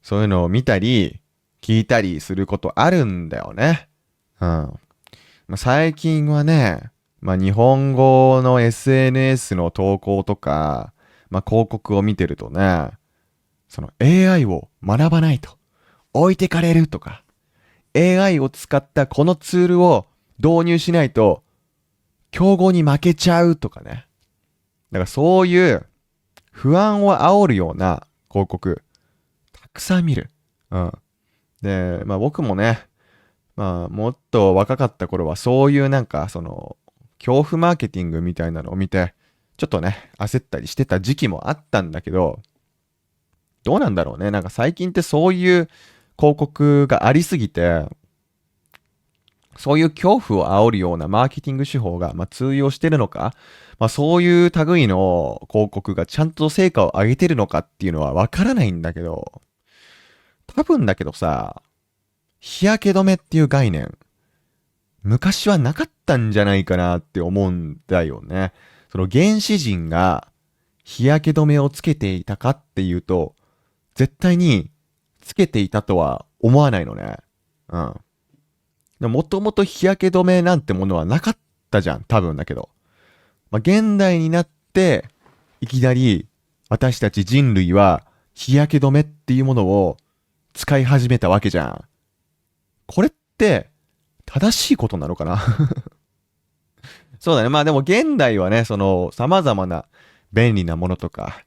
そういうのを見たり、聞いたりすることあるんだよね。うん。まあ、最近はね、まあ、日本語の SNS の投稿とか、まあ、広告を見てるとね、その AI を学ばないと置いてかれるとか、AI を使ったこのツールを導入しないと競合に負けちゃうとかね。だからそういう不安を煽るような広告、たくさん見る。うん。で、まあ僕もね、まあもっと若かった頃はそういうなんかその恐怖マーケティングみたいなのを見て、ちょっとね、焦ったりしてた時期もあったんだけど、どうなんだろうね。なんか最近ってそういう広告がありすぎて、そういう恐怖を煽るようなマーケティング手法が、まあ、通用してるのか、まあ、そういう類の広告がちゃんと成果を上げてるのかっていうのはわからないんだけど、多分だけどさ、日焼け止めっていう概念、昔はなかったんじゃないかなって思うんだよね。その原始人が日焼け止めをつけていたかっていうと、絶対につけていたとは思わないのね。うん。もともと日焼け止めなんてものはなかったじゃん、多分だけど。まあ、現代になって、いきなり私たち人類は日焼け止めっていうものを使い始めたわけじゃん。これって正しいことなのかな？そうだね。まあでも現代はね、その様々な便利なものとか、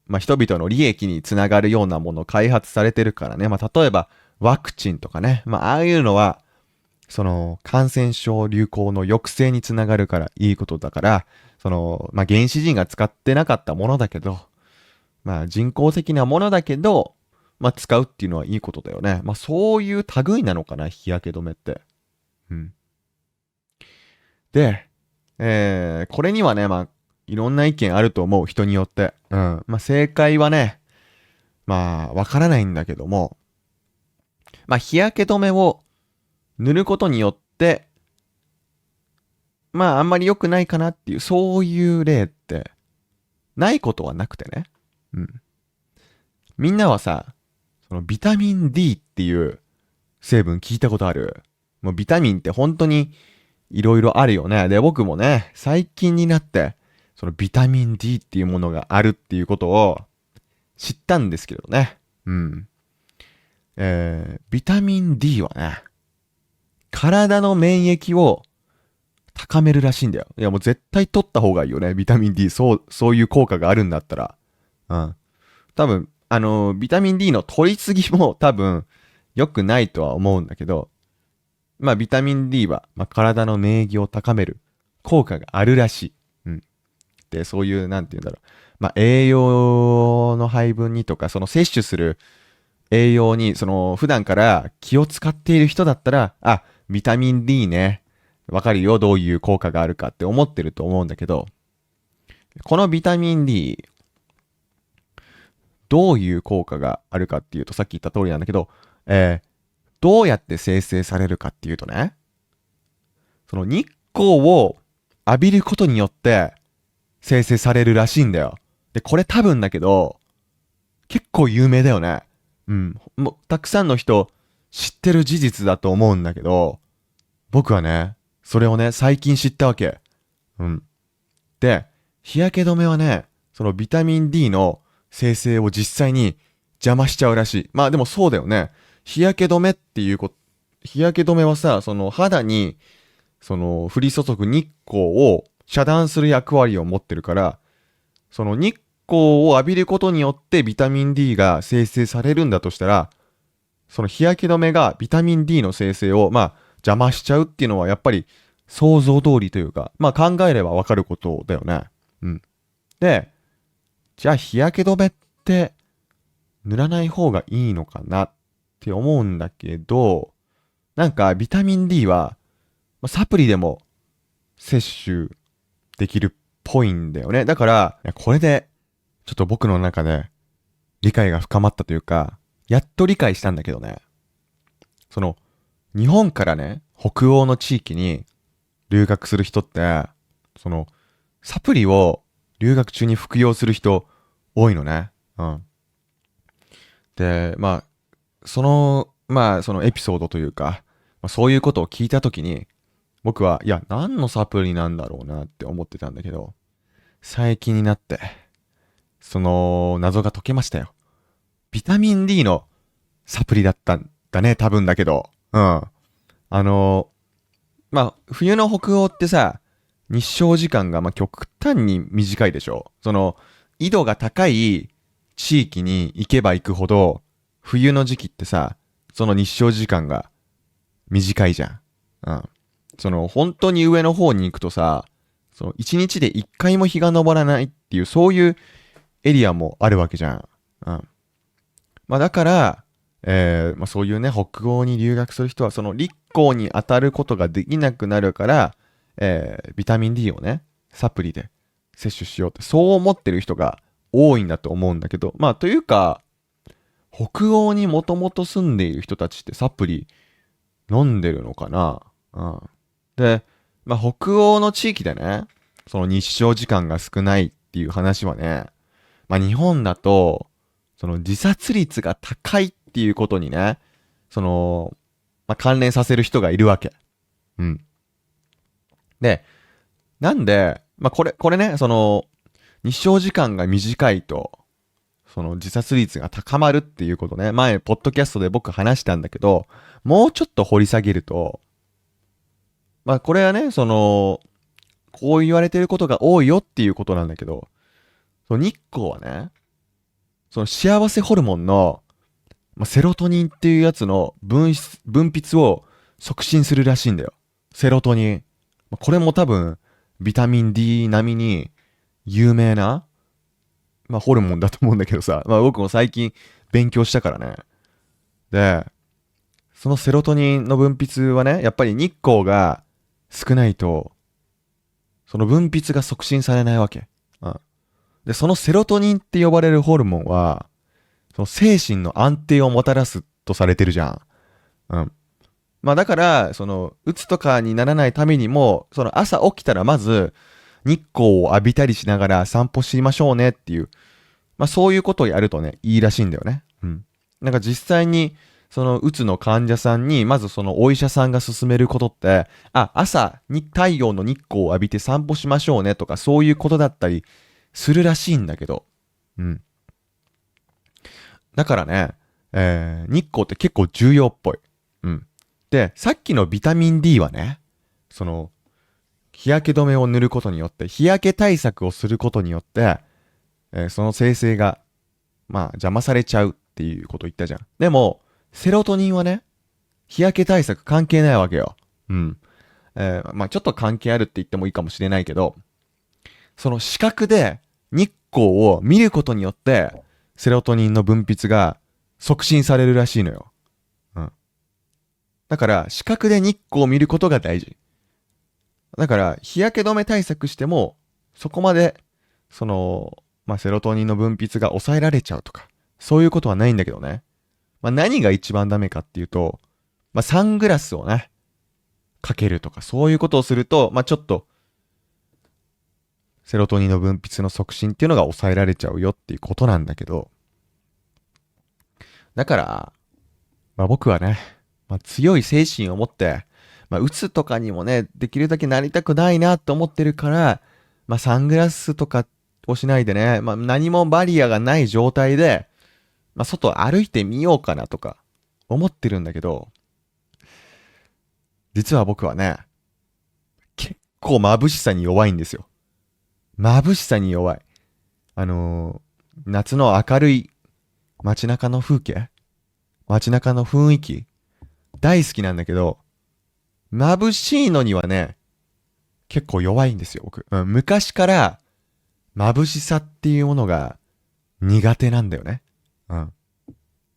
まあ人々の利益につながるようなもの開発されてるからね。まあ例えばワクチンとかね。まあああいうのはその感染症流行の抑制につながるからいいことだから、その、まあ原始人が使ってなかったものだけど、まあ人工的なものだけど、まあ使うっていうのはいいことだよね。まあそういう類なのかな、日焼け止めって。うん。で、これにはね、まあいろんな意見あると思う、人によって。うん。まあ正解はね、まあわからないんだけども、まあ日焼け止めを塗ることによって、まああんまり良くないかなっていう、そういう例ってないことはなくてね。うん。みんなはさ、そのビタミン D っていう成分聞いたことある？もうビタミンって本当にいろいろあるよね。で、僕もね、最近になって、そのビタミン D っていうものがあるっていうことを知ったんですけどね。うん。ビタミン D はね、体の免疫を高めるらしいんだよ。いやもう絶対取った方がいいよね。ビタミン D、そういう効果があるんだったら。うん。多分、ビタミン D の取りすぎも多分良くないとは思うんだけど、まあビタミン D は、まあ、体の免疫を高める効果があるらしい。うん。で、そういう、なんて言うんだろう。まあ栄養の配分にとか、その摂取する栄養に、その普段から気を使っている人だったら、あ、ビタミン D ね。わかるよ、どういう効果があるかって思ってると思うんだけど、このビタミン D、どういう効果があるかっていうと、さっき言った通りなんだけど、どうやって生成されるかっていうとね、その日光を浴びることによって生成されるらしいんだよ。で、これ多分だけど、結構有名だよね。うん。もう、たくさんの人知ってる事実だと思うんだけど、僕はね、それをね、最近知ったわけ。うん。で、日焼け止めはね、そのビタミン D の生成を実際に邪魔しちゃうらしい。まあでもそうだよね。日焼け止めっていう日焼け止めはさ、その肌に、その降り注ぐ日光を遮断する役割を持ってるから、その日光を浴びることによってビタミン D が生成されるんだとしたら、その日焼け止めがビタミン D の生成を、まあ邪魔しちゃうっていうのはやっぱり想像通りというか、まあ考えればわかることだよね。うん。で、じゃあ日焼け止めって塗らない方がいいのかなって思うんだけど、なんかビタミン D はサプリでも摂取できるっぽいんだよね。だから、これでちょっと僕の中で理解が深まったというか、やっと理解したんだけどね。その、日本からね、北欧の地域に留学する人って、その、サプリを留学中に服用する人多いのね。うん。で、そのエピソードというか、そういうことを聞いたときに、僕は、いや、何のサプリなんだろうなって思ってたんだけど、最近になって、その謎が解けましたよ。ビタミン D のサプリだったんだね、多分だけど。うん。冬の北欧ってさ、日照時間が極端に短いでしょ。その、緯度が高い地域に行けば行くほど、冬の時期ってさ、その日照時間が短いじゃん。うん。その、本当に上の方に行くとさ、その、一日で一回も日が昇らないっていう、そういうエリアもあるわけじゃん。うん。だから、そういうね、北欧に留学する人は、その日光に当たることができなくなるから、ビタミン D をね、サプリで摂取しようって、そう思ってる人が多いんだと思うんだけど、というか、北欧にもともと住んでいる人たちってサプリ飲んでるのかな。うん。で、北欧の地域でね、その日照時間が少ないっていう話はね、日本だと、その自殺率が高いっていうことにね、その、関連させる人がいるわけ。うん。で、なんで、これね、その、日照時間が短いと、その自殺率が高まるっていうことね、前、ポッドキャストで僕話したんだけど、もうちょっと掘り下げると、これはね、その、こう言われてることが多いよっていうことなんだけど、その日光はね、その幸せホルモンの、セロトニンっていうやつの分泌を促進するらしいんだよ。セロトニン。これも多分、ビタミン D 並みに有名な、ホルモンだと思うんだけどさ、僕も最近勉強したからね。で、そのセロトニンの分泌はね、やっぱり日光が少ないと、その分泌が促進されないわけ。うん。で、そのセロトニンって呼ばれるホルモンは、その精神の安定をもたらすとされてるじゃん。うん。だから、その、うつとかにならないためにも、その朝起きたらまず、日光を浴びたりしながら散歩しましょうねっていう、そういうことをやるとね、いいらしいんだよね。うん。なんか実際に、その、うつの患者さんに、まずそのお医者さんが勧めることって、朝に太陽の日光を浴びて散歩しましょうねとか、そういうことだったりするらしいんだけど、うん。だからね、日光って結構重要っぽい。うん。で、さっきのビタミン D はね、その、日焼け止めを塗ることによって、日焼け対策をすることによって、その生成が、まあ、邪魔されちゃうっていうことを言ったじゃん。でも、セロトニンはね、日焼け対策関係ないわけよ。うん。まあ、ちょっと関係あるって言ってもいいかもしれないけど、その視覚で日光を見ることによって、セロトニンの分泌が促進されるらしいのよ。うん。だから、視覚で日光を見ることが大事。だから、日焼け止め対策しても、そこまで、その、まあ、セロトニンの分泌が抑えられちゃうとか、そういうことはないんだけどね。まあ、何が一番ダメかっていうと、まあ、サングラスをね、かけるとか、そういうことをすると、まあ、ちょっと、セロトニンの分泌の促進っていうのが抑えられちゃうよっていうことなんだけど、だから、まあ、僕はね、まあ、強い精神を持って、まあ、鬱とかにもね、できるだけなりたくないなと思ってるから、まあ、サングラスとかをしないでね、まあ、何もバリアがない状態で、まあ、外歩いてみようかなとか思ってるんだけど、実は僕はね、結構眩しさに弱いんですよ。眩しさに弱い。夏の明るい街中の風景、街中の雰囲気、大好きなんだけど、眩しいのにはね、結構弱いんですよ、僕。うん、昔から眩しさっていうものが苦手なんだよね。うん。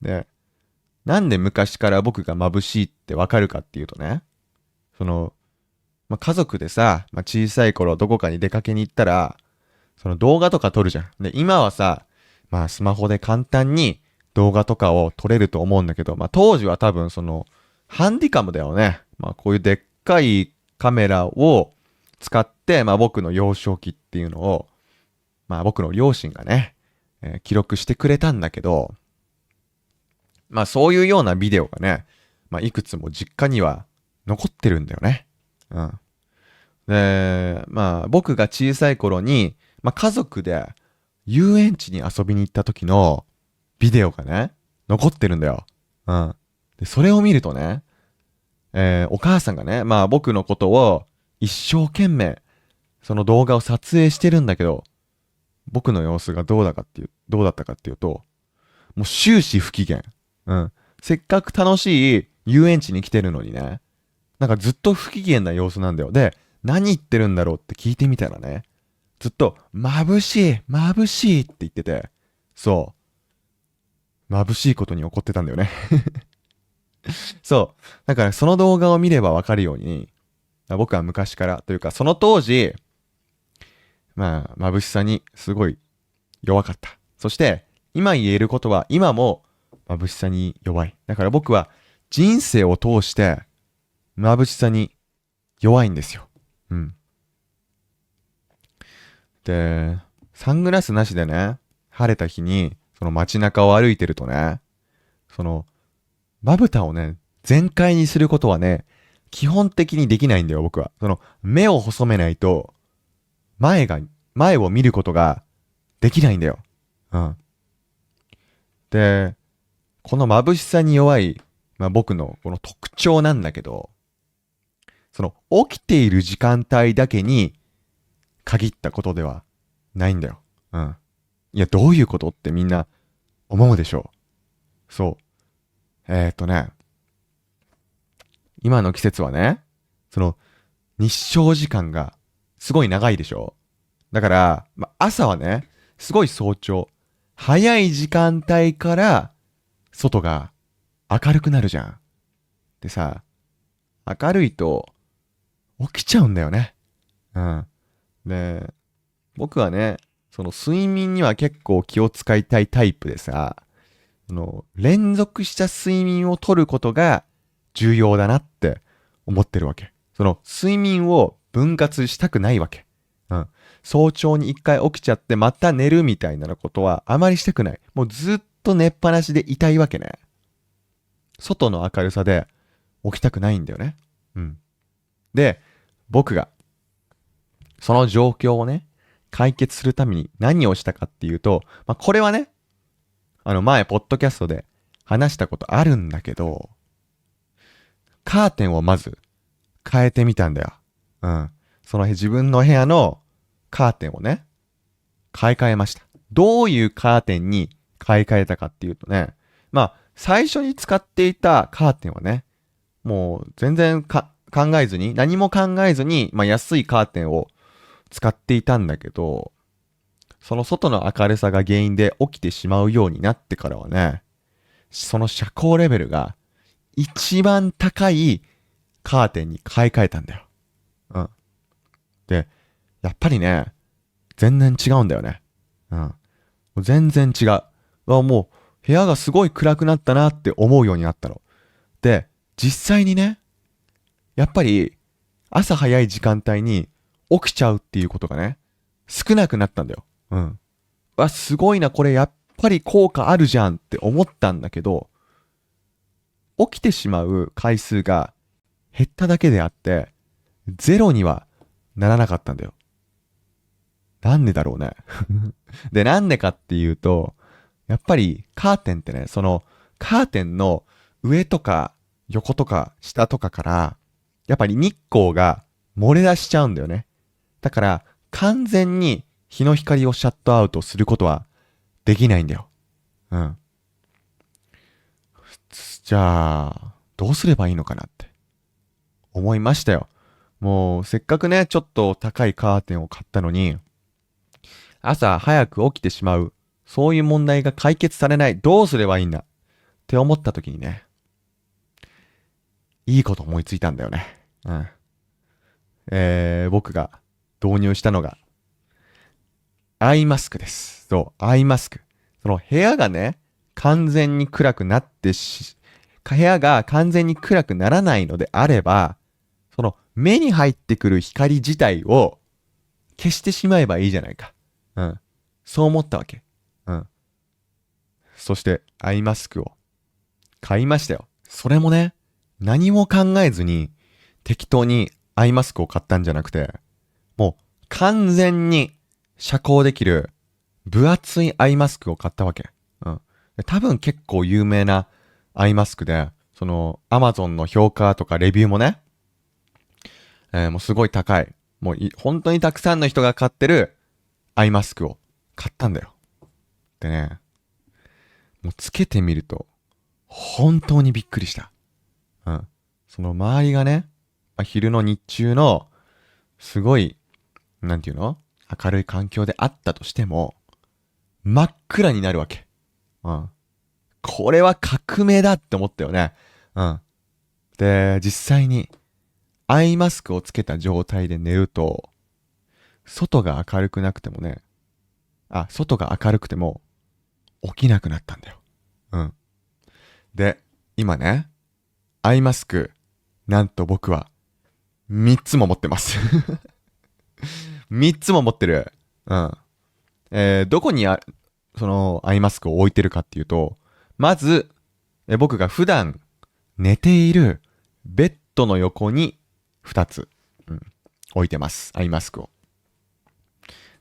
で、なんで昔から僕が眩しいってわかるかっていうとね、その、まあ、家族でさ、まあ、小さい頃どこかに出かけに行ったら、その動画とか撮るじゃん。で、今はさ、まあスマホで簡単に動画とかを撮れると思うんだけど、まあ当時は多分その、ハンディカムだよね。まあこういうでっかいカメラを使って、まあ僕の幼少期っていうのを、まあ僕の両親がね、記録してくれたんだけど、まあそういうようなビデオがね、まあいくつも実家には残ってるんだよね。うん。で、まあ僕が小さい頃に、まあ家族で遊園地に遊びに行った時のビデオがね、残ってるんだよ。うん。で、それを見るとね、お母さんがね、まあ僕のことを一生懸命その動画を撮影してるんだけど、僕の様子がどうだったかっていうと、もう終始不機嫌。うん。せっかく楽しい遊園地に来てるのにね、なんかずっと不機嫌な様子なんだよ。で、何言ってるんだろうって聞いてみたらね、ずっと眩しい、眩しいって言ってて、そう、眩しいことに怒ってたんだよね。そう。だからその動画を見ればわかるように、僕は昔からというかその当時、まあ眩しさにすごい弱かった。そして今言えることは今も眩しさに弱い。だから僕は人生を通して眩しさに弱いんですよ。うん。で、サングラスなしでね、晴れた日にその街中を歩いてるとね、そのまぶたをね、全開にすることはね、基本的にできないんだよ、僕は。その、目を細めないと、前を見ることができないんだよ。うん。で、この眩しさに弱い、まあ、僕のこの特徴なんだけど、その、起きている時間帯だけに限ったことではないんだよ。うん。いや、どういうことってみんな思うでしょう。そう。今の季節はね、その、日照時間がすごい長いでしょ。だから、まあ、朝はね、すごい早朝、早い時間帯から外が明るくなるじゃん。でさ、明るいと起きちゃうんだよね。うん。で、僕はね、その睡眠には結構気を使いたいタイプでさ、連続した睡眠をとることが重要だなって思ってるわけ。その睡眠を分割したくないわけ。うん。早朝に一回起きちゃってまた寝るみたいなことはあまりしたくない。もうずっと寝っぱなしでいたいわけね。外の明るさで起きたくないんだよね。うん。で、僕がその状況をね、解決するために何をしたかっていうと、まあ、これはね、前、ポッドキャストで話したことあるんだけど、カーテンをまず変えてみたんだよ。うん。その自分の部屋のカーテンをね、買い替えました。どういうカーテンに買い替えたかっていうとね、まあ、最初に使っていたカーテンはね、もう全然考えずに、何も考えずに、まあ安いカーテンを使っていたんだけど、その外の明るさが原因で起きてしまうようになってからはね、その遮光レベルが一番高いカーテンに買い替えたんだよ。うん。で、やっぱりね、全然違うんだよね。うん。もう全然違う。もう部屋がすごい暗くなったなって思うようになったの。で、実際にね、やっぱり朝早い時間帯に起きちゃうっていうことがね、少なくなったんだよ。うん。すごいな、これやっぱり効果あるじゃんって思ったんだけど、起きてしまう回数が減っただけであって、ゼロにはならなかったんだよ。なんでだろうね。で、なんでかっていうと、やっぱりカーテンってね、そのカーテンの上とか横とか下とかから、やっぱり日光が漏れ出しちゃうんだよね。だから完全に日の光をシャットアウトすることはできないんだよ。うん。じゃあ、どうすればいいのかなって思いましたよ。もうせっかくね、ちょっと高いカーテンを買ったのに、朝早く起きてしまう。そういう問題が解決されない。どうすればいいんだって思った時にね、いいこと思いついたんだよね。うん。僕が導入したのが、アイマスクです。そう、アイマスク。その部屋がね、完全に暗くなって部屋が完全に暗くならないのであれば、その目に入ってくる光自体を消してしまえばいいじゃないか。うん。そう思ったわけ。うん。そして、アイマスクを買いましたよ。それもね、何も考えずに適当にアイマスクを買ったんじゃなくて、もう完全に遮光できる分厚いアイマスクを買ったわけ。うん。多分結構有名なアイマスクで、その Amazon の評価とかレビューもね、もうすごい高い。もう本当にたくさんの人が買ってるアイマスクを買ったんだよ。でね、もうつけてみると、本当にびっくりした。うん。その周りがね、昼の日中の、すごい、なんていうの明るい環境であったとしても、真っ暗になるわけ。うん。これは革命だって思ったよね。うん。で、実際に、アイマスクをつけた状態で寝ると、外が明るくなくてもね、外が明るくても、起きなくなったんだよ。うん。で、今ね、アイマスク、なんと僕は、3つも持ってます。3つも持ってる。うん。どこにそのアイマスクを置いてるかっていうと、まず、僕が普段寝ているベッドの横に2つ、うん、置いてます。アイマスクを。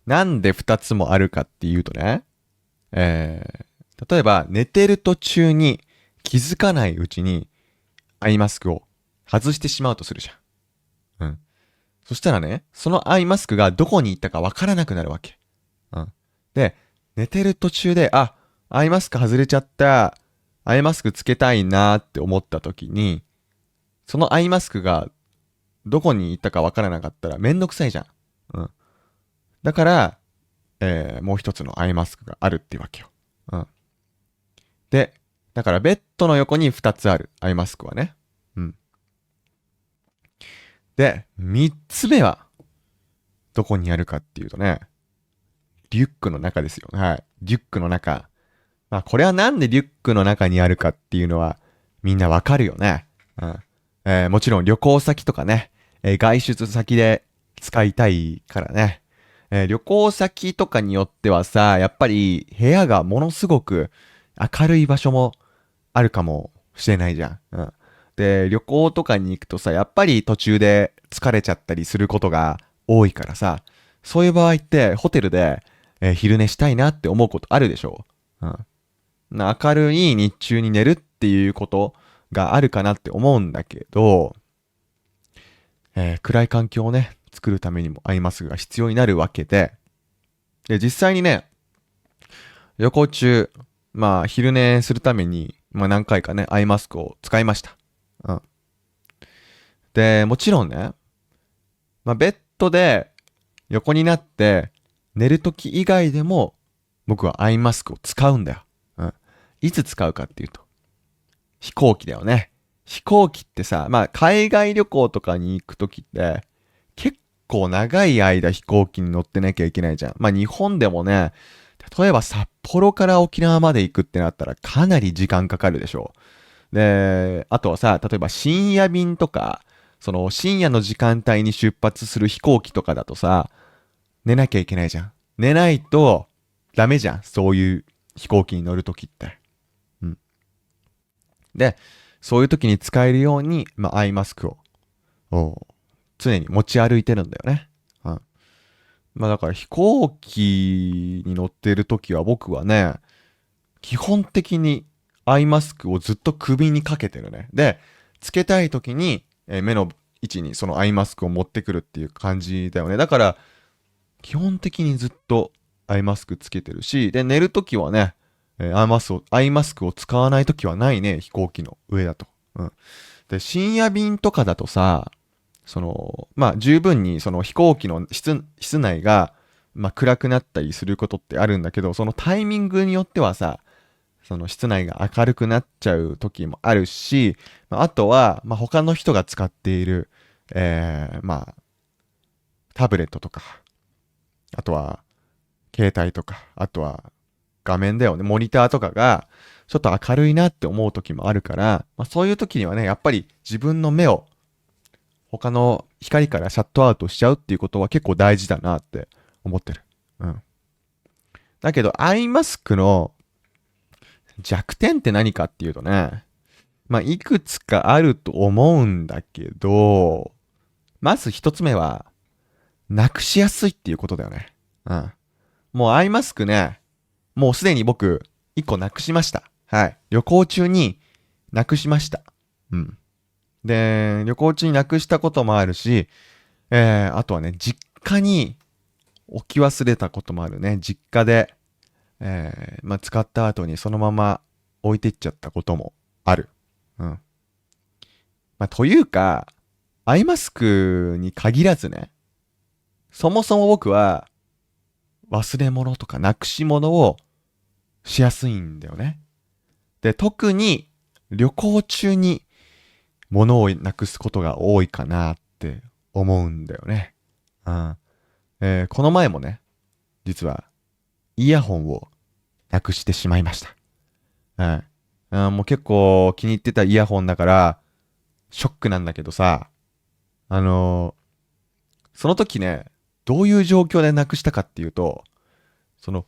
なんで2つもあるかっていうとね、例えば寝てる途中に気づかないうちにアイマスクを外してしまうとするじゃん。うん。そしたらね、そのアイマスクがどこに行ったかわからなくなるわけ。うん。で、寝てる途中で、アイマスク外れちゃった。アイマスクつけたいなって思った時に、そのアイマスクがどこに行ったかわからなかったらめんどくさいじゃん。うん。だから、もう一つのアイマスクがあるっていうわけよ。うん。で、だからベッドの横に二つあるアイマスクはね。うん。で、三つ目は、どこにあるかっていうとね、リュックの中ですよ。はい。リュックの中。これはなんでリュックの中にあるかっていうのは、みんなわかるよね。うん。もちろん旅行先とかね、外出先で使いたいからね。旅行先とかによってはさ、やっぱり部屋がものすごく明るい場所もあるかもしれないじゃん。うん。で、旅行とかに行くとさ、やっぱり途中で疲れちゃったりすることが多いからさ、そういう場合ってホテルで、昼寝したいなって思うことあるでしょ。うん。明るい日中に寝るっていうことがあるかなって思うんだけど、暗い環境をね、作るためにもアイマスクが必要になるわけで、実際にね、旅行中、昼寝するために、何回かね、アイマスクを使いました。うん。で、もちろんね、ベッドで横になって寝るとき以外でも僕はアイマスクを使うんだよ。うん。いつ使うかっていうと、飛行機だよね。飛行機ってさ、海外旅行とかに行くときって、結構長い間飛行機に乗ってなきゃいけないじゃん。日本でもね、例えば札幌から沖縄まで行くってなったらかなり時間かかるでしょ。で、あとはさ、例えば深夜便とか、その深夜の時間帯に出発する飛行機とかだとさ、寝なきゃいけないじゃん。寝ないとダメじゃん。そういう飛行機に乗るときって。うん。で、そういう時に使えるように、アイマスクを常に持ち歩いてるんだよね。うん。だから飛行機に乗ってる時は僕はね、基本的にアイマスクをずっと首にかけてるね。で、つけたい時に、目の位置にそのアイマスクを持ってくるっていう感じだよね。だから、基本的にずっとアイマスクつけてるし、で、寝る時はね、アイマスクを使わない時はないね、飛行機の上だと。うん。で、深夜便とかだとさ、十分にその飛行機の室内が、暗くなったりすることってあるんだけど、そのタイミングによってはさ、その室内が明るくなっちゃう時もあるし、あとは、他の人が使っている、タブレットとか、あとは、携帯とか、あとは、画面だよね、モニターとかが、ちょっと明るいなって思う時もあるから、そういう時にはね、やっぱり自分の目を他の光からシャットアウトしちゃうっていうことは結構大事だなって思ってる。うん。だけど、アイマスクの弱点って何かっていうとね、いくつかあると思うんだけど、まず一つ目は、なくしやすいっていうことだよね。うん。もうアイマスクね、もうすでに僕、一個なくしました。はい。旅行中になくしました。うん。で、旅行中になくしたこともあるし、あとはね、実家に置き忘れたこともあるね。実家で、使った後にそのまま置いてっちゃったこともある。うん。というか、アイマスクに限らずね、そもそも僕は忘れ物とかなくし物をしやすいんだよね。で、特に旅行中に物をなくすことが多いかなって思うんだよね。うん。この前もね、実はイヤホンをなくしてしまいました。はい。もう結構気に入ってたイヤホンだから、ショックなんだけどさ、その時ね、どういう状況でなくしたかっていうと、その、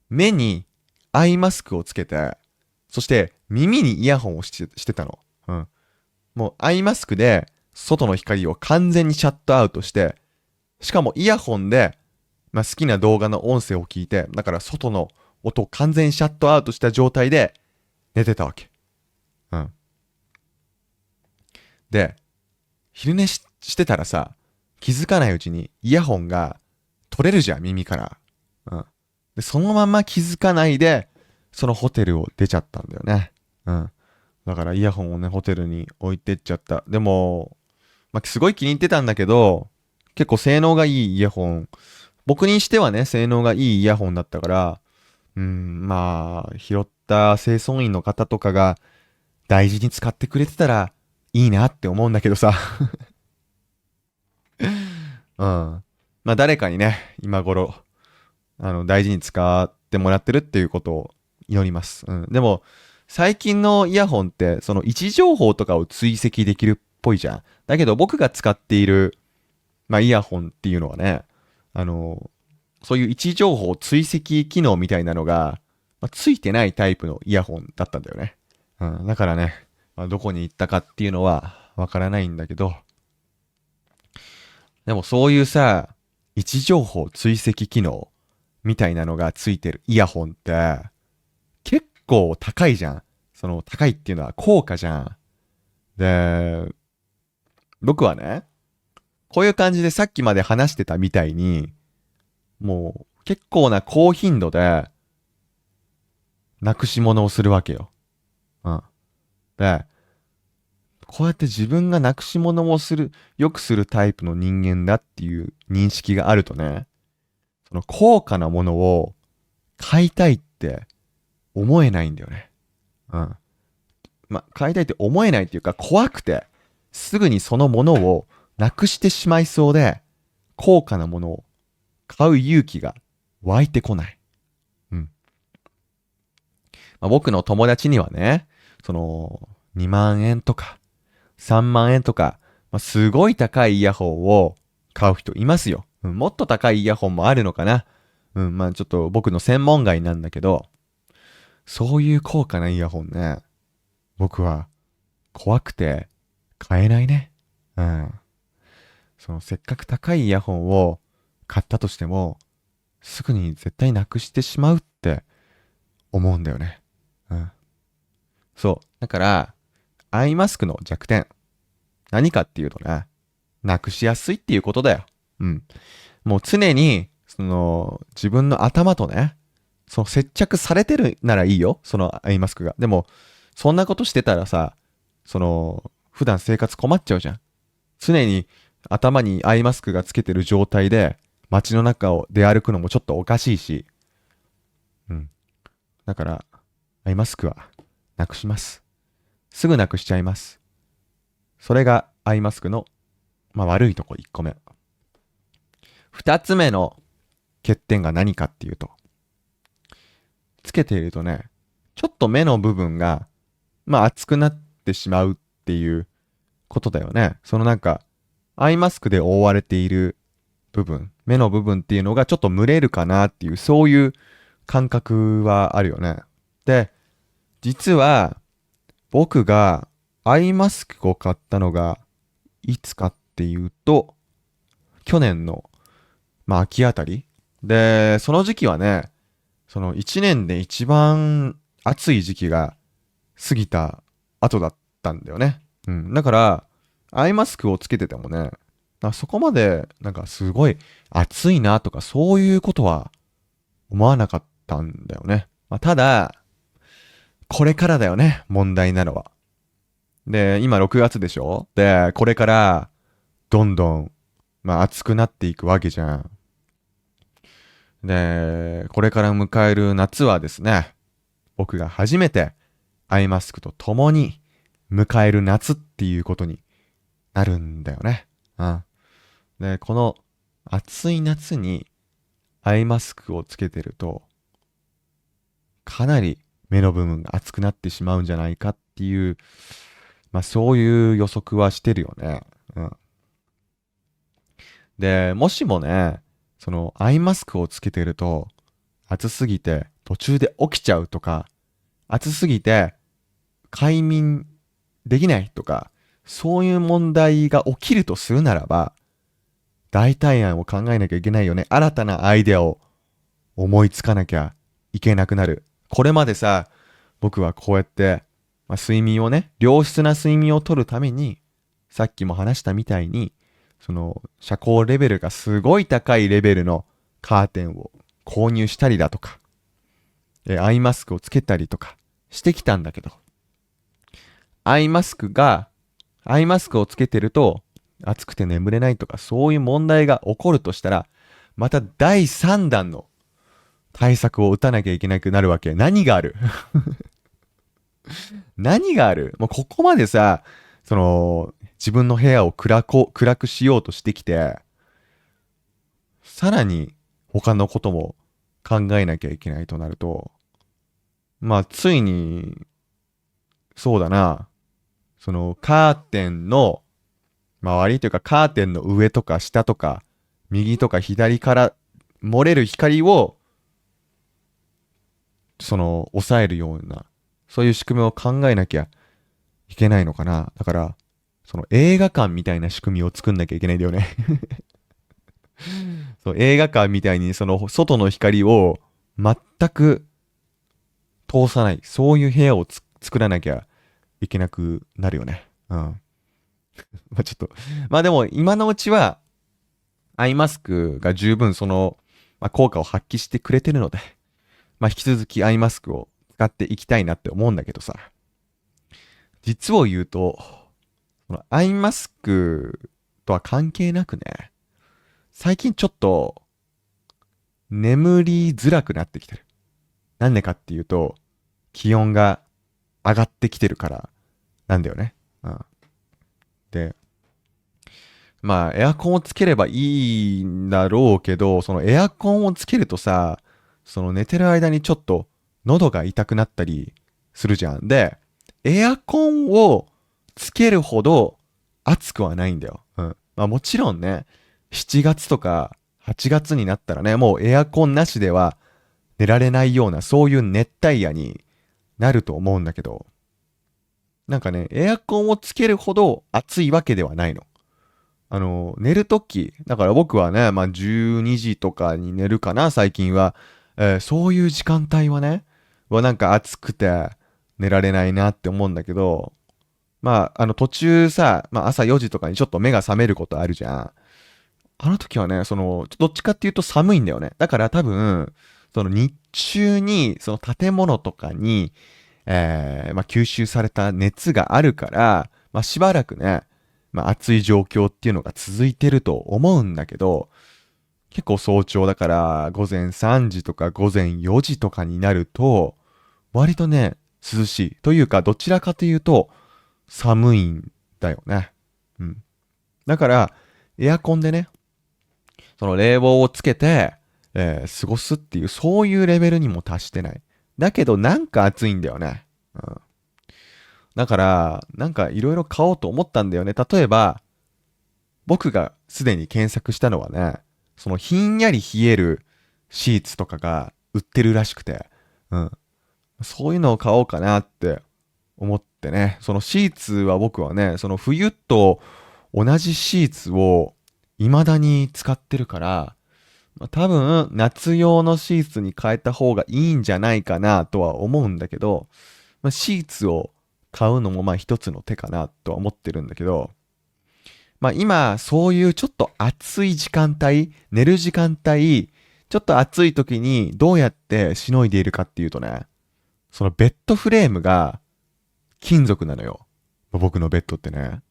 目にアイマスクをつけて、そして耳にイヤホンをしてたの。うん。もうアイマスクで外の光を完全にシャットアウトして、しかもイヤホンで、好きな動画の音声を聞いて、だから外の音を完全にシャットアウトした状態で寝てたわけ。うん。で、昼寝してたらさ、気づかないうちにイヤホンが取れるじゃん、耳から。うん。で、そのまま気づかないで、そのホテルを出ちゃったんだよね。うん。だからイヤホンをね、ホテルに置いてっちゃった。でも、すごい気に入ってたんだけど、結構性能がいいイヤホン。僕にしてはね、性能がいいイヤホンだったから、拾った清掃員の方とかが大事に使ってくれてたらいいなって思うんだけどさ。うん。誰かにね、今頃、大事に使ってもらってるっていうことを祈ります。うん。でも、最近のイヤホンって、その位置情報とかを追跡できるっぽいじゃん。だけど僕が使っている、イヤホンっていうのはね、あの、そういう位置情報追跡機能みたいなのが、ついてないタイプのイヤホンだったんだよね。うん。だからね、どこに行ったかっていうのはわからないんだけど、でもそういうさ、位置情報追跡機能みたいなのがついてるイヤホンって、結構高いじゃん。その高いっていうのは高価じゃん。で、僕はね、こういう感じでさっきまで話してたみたいに、もう結構な高頻度でなくし物をするわけよ。うん。で、こうやって自分がなくし物をする、よくするタイプの人間だっていう認識があるとね、その高価なものを買いたいって思えないんだよね。うん。買いたいって思えないっていうか、怖くて、すぐにそのものをなくしてしまいそうで、高価なものを買う勇気が湧いてこない。うん。僕の友達にはね、その、2万円とか、3万円とか、すごい高いイヤホンを買う人いますよ。うん、もっと高いイヤホンもあるのかな。うん、ちょっと僕の専門外なんだけど、そういう高価なイヤホンね、僕は怖くて買えないね。うん。そのせっかく高いイヤホンを買ったとしても、すぐに絶対なくしてしまうって思うんだよね。うん。そう。だから、アイマスクの弱点。何かっていうとね、なくしやすいっていうことだよ。うん。もう常に、自分の頭とね、その接着されてるならいいよ。そのアイマスクが。でも、そんなことしてたらさ、普段生活困っちゃうじゃん。常に頭にアイマスクがつけてる状態で、街の中を出歩くのもちょっとおかしいし、うん。だから、アイマスクはなくします。すぐなくしちゃいます。それがアイマスクの、悪いとこ1個目。2つ目の欠点が何かっていうと、つけているとね、ちょっと目の部分が、熱くなってしまうっていうことだよね。アイマスクで覆われている部分、目の部分っていうのがちょっと蒸れるかなっていう、そういう感覚はあるよね。で、実は、僕がアイマスクを買ったのが、いつかっていうと、去年の、秋あたりで、その時期はね、その1年で一番暑い時期が過ぎた後だったんだよね。うん。だから、アイマスクをつけててもね、そこまで、すごい暑いなとか、そういうことは思わなかったんだよね。ただ、これからだよね、問題なのは。で、今6月でしょ。で、これから、どんどん、暑くなっていくわけじゃん。で、これから迎える夏はですね、僕が初めてアイマスクと共に迎える夏っていうことになるんだよね。うん。で、この暑い夏にアイマスクをつけてると、かなり目の部分が熱くなってしまうんじゃないかっていう、そういう予測はしてるよね。うん。で、もしもね、そのアイマスクをつけてると、暑すぎて途中で起きちゃうとか、暑すぎて快眠できないとか、そういう問題が起きるとするならば、代替案を考えなきゃいけないよね。新たなアイデアを思いつかなきゃいけなくなる。これまでさ、僕はこうやって、睡眠をね、良質な睡眠をとるために、さっきも話したみたいに、遮光レベルがすごい高いレベルのカーテンを購入したりだとか、アイマスクをつけたりとかしてきたんだけど、アイマスクをつけてると、暑くて眠れないとか、そういう問題が起こるとしたら、また第3弾の対策を打たなきゃいけなくなるわけ。何がある何があるもうここまでさ、自分の部屋を暗くしようとしてきて、さらに他のことも考えなきゃいけないとなると、ついに、そうだな、そのカーテンの周りというかカーテンの上とか下とか右とか左から漏れる光を抑えるようなそういう仕組みを考えなきゃいけないのかな。だから映画館みたいな仕組みを作んなきゃいけないんだよね。そう映画館みたいにその外の光を全く通さない、そういう部屋を作らなきゃいけなくなるよね。うん。まあちょっと、まあでも今のうちはアイマスクが十分その、まあ、効果を発揮してくれてるので、まあ引き続きアイマスクを使っていきたいなって思うんだけどさ、実を言うと、このアイマスクとは関係なくね、最近ちょっと眠りづらくなってきてる。なんでかっていうと、気温が上がってきてるからなんだよね。うん。で、まあ、エアコンをつければいいんだろうけど、そのエアコンをつけるとさ、その寝てる間にちょっと喉が痛くなったりするじゃん。で、エアコンをつけるほど暑くはないんだよ。うん。まあもちろんね、7月とか8月になったらね、もうエアコンなしでは寝られないような、そういう熱帯夜になると思うんだけど、なんかね、エアコンをつけるほど暑いわけではないの。寝るとき、だから僕はね、まあ12時とかに寝るかな、最近は。そういう時間帯はね、なんか暑くて寝られないなって思うんだけど、まあ、途中さ、まあ朝4時とかにちょっと目が覚めることあるじゃん。あの時はね、どっちかっていうと寒いんだよね。だから多分、その日中に、その建物とかに、まあ、吸収された熱があるから、まあ、しばらくね、まあ、暑い状況っていうのが続いてると思うんだけど、結構早朝だから午前3時とか午前4時とかになると、割とね、涼しい。というか、どちらかというと、寒いんだよね。うん。だから、エアコンでね、その冷房をつけて、過ごすっていう、そういうレベルにも達してない。だけど、なんか暑いんだよね。うん。だから、なんかいろいろ買おうと思ったんだよね。例えば、僕がすでに検索したのはね、そのひんやり冷えるシーツとかが売ってるらしくて、うん。そういうのを買おうかなって思ってね。そのシーツは僕はね、その冬と同じシーツを未だに使ってるから、まあ、多分夏用のシーツに変えた方がいいんじゃないかなとは思うんだけど、まあ、シーツを買うのもまあ一つの手かなとは思ってるんだけど、まあ今そういうちょっと暑い時間帯、寝る時間帯、ちょっと暑い時にどうやってしのいでいるかっていうとね、そのベッドフレームが金属なのよ。僕のベッドってね。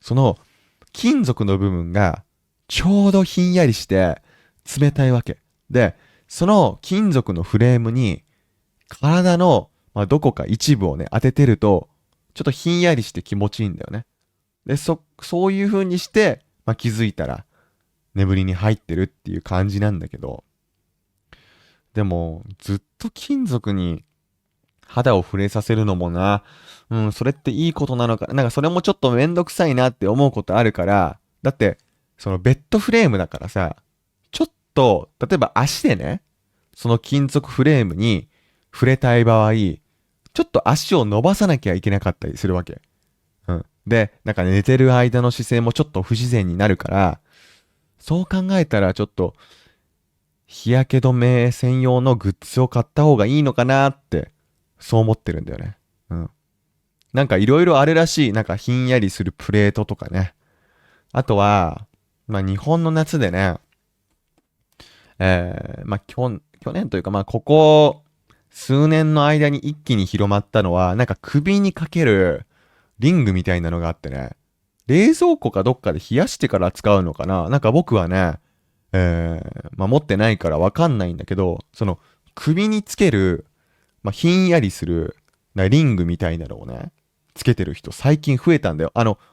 その金属の部分がちょうどひんやりして冷たいわけ。で、その金属のフレームに体の、まあ、どこか一部をね、当ててると、ちょっとひんやりして気持ちいいんだよね。で、そういう風にして、まあ、気づいたら眠りに入ってるっていう感じなんだけど、でも、ずっと金属に肌を触れさせるのもな、うん、それっていいことなのかな。なんかそれもちょっとめんどくさいなって思うことあるから、だって、そのベッドフレームだからさ、ちょっと、例えば足でね、その金属フレームに触れたい場合、ちょっと足を伸ばさなきゃいけなかったりするわけ。うん。で、なんか寝てる間の姿勢もちょっと不自然になるから、そう考えたらちょっと日焼け止め専用のグッズを買った方がいいのかなって、そう思ってるんだよね。うん。なんかいろいろあるらしい。なんかひんやりするプレートとかね。あとは、まあ日本の夏でね、まあ去年というかまあここ数年の間に一気に広まったのは、なんか首にかけるリングみたいなのがあってね、冷蔵庫かどっかで冷やしてから使うのかな。なんか僕はね、まあ持ってないからわかんないんだけど、その首につける、まあひんやりする、リングみたいなのをね、つけてる人最近増えたんだよ。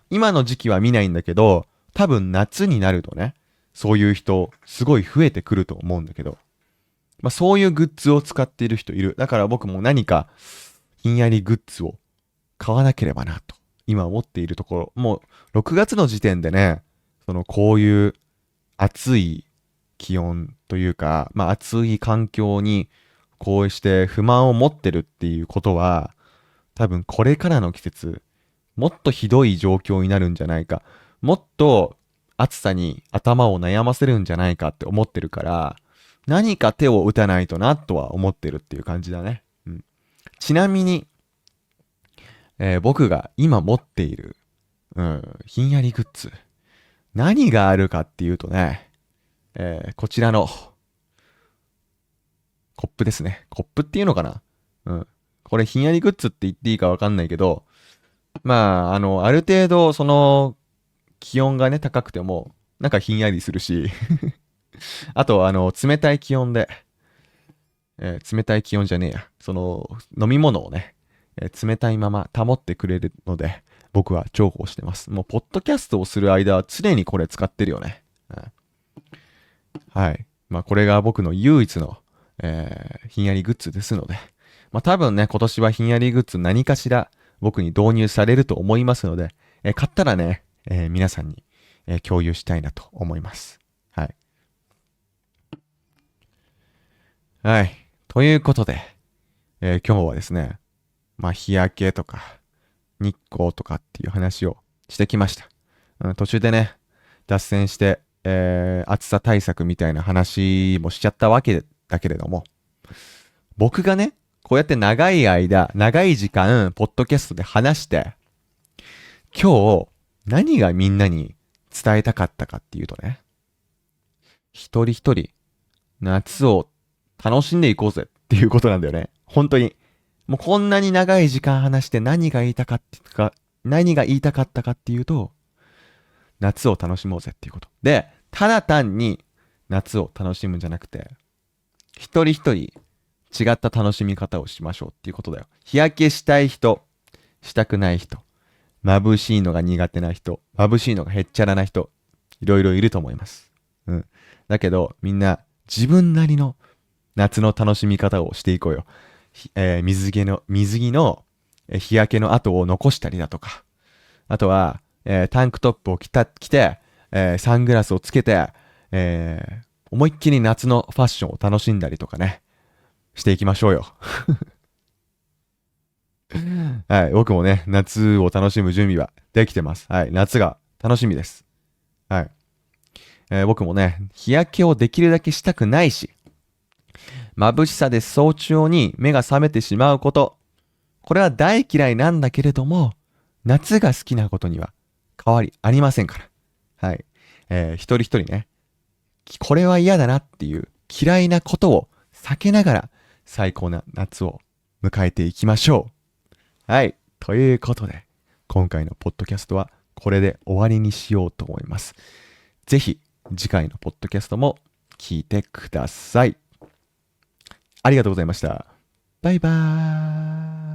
今の時期は見ないんだけど、多分夏になるとね、そういう人すごい増えてくると思うんだけど、まあそういうグッズを使っている人いる。だから僕も何かひんやりグッズを買わなければなと、今思っているところ。もう6月の時点でね、こういう暑い気温というか、まあ暑い環境にこうして不満を持ってるっていうことは、多分これからの季節、もっとひどい状況になるんじゃないか。もっと暑さに頭を悩ませるんじゃないかって思ってるから、何か手を打たないとなとは思ってるっていう感じだね。うん。ちなみに、僕が今持っている、ひんやりグッズ。何があるかっていうとね、こちらのコップですね。コップっていうのかな。これひんやりグッズって言っていいかわかんないけど、まあ、ある程度、気温がね、高くても、なんかひんやりするし、あと、冷たい気温で、冷たい気温じゃねえや。飲み物をね、冷たいまま保ってくれるので、僕は重宝してます。もう、ポッドキャストをする間は常にこれ使ってるよね。はい。まあ、これが僕の唯一の、ひんやりグッズですので、まあ、多分ね、今年はひんやりグッズ何かしら僕に導入されると思いますので、買ったらね、皆さんに、共有したいなと思います。はい。はい。ということで、今日はですね、まあ、日焼けとか、日光とかっていう話をしてきました。途中でね、脱線して、暑さ対策みたいな話もしちゃったわけだけれども、僕がね、こうやって長い間、長い時間、ポッドキャストで話して、今日、何がみんなに伝えたかったかっていうとね、一人一人、夏を楽しんでいこうぜっていうことなんだよね。本当に。もうこんなに長い時間話して何が言いたかったかっていうと、夏を楽しもうぜっていうこと。で、ただ単に夏を楽しむんじゃなくて、一人一人違った楽しみ方をしましょうっていうことだよ。日焼けしたい人、したくない人、眩しいのが苦手な人、眩しいのがへっちゃらな人、いろいろいると思います。だけど、みんな自分なりの夏の楽しみ方をしていこうよ。水着の日焼けの跡を残したりだとか、あとは、タンクトップを着て、サングラスをつけて、思いっきり夏のファッションを楽しんだりとかね、していきましょうよ。はい、僕もね、夏を楽しむ準備はできてます。はい、夏が楽しみです。はい。僕もね、日焼けをできるだけしたくないし、眩しさで早朝に目が覚めてしまうこと、これは大嫌いなんだけれども、夏が好きなことには変わりありませんから。はい。一人一人ね、これは嫌だなっていう嫌いなことを避けながら最高な夏を迎えていきましょう。はい。ということで、今回のポッドキャストはこれで終わりにしようと思います。ぜひ次回のポッドキャストも聞いてください。ありがとうございました。バイバーイ。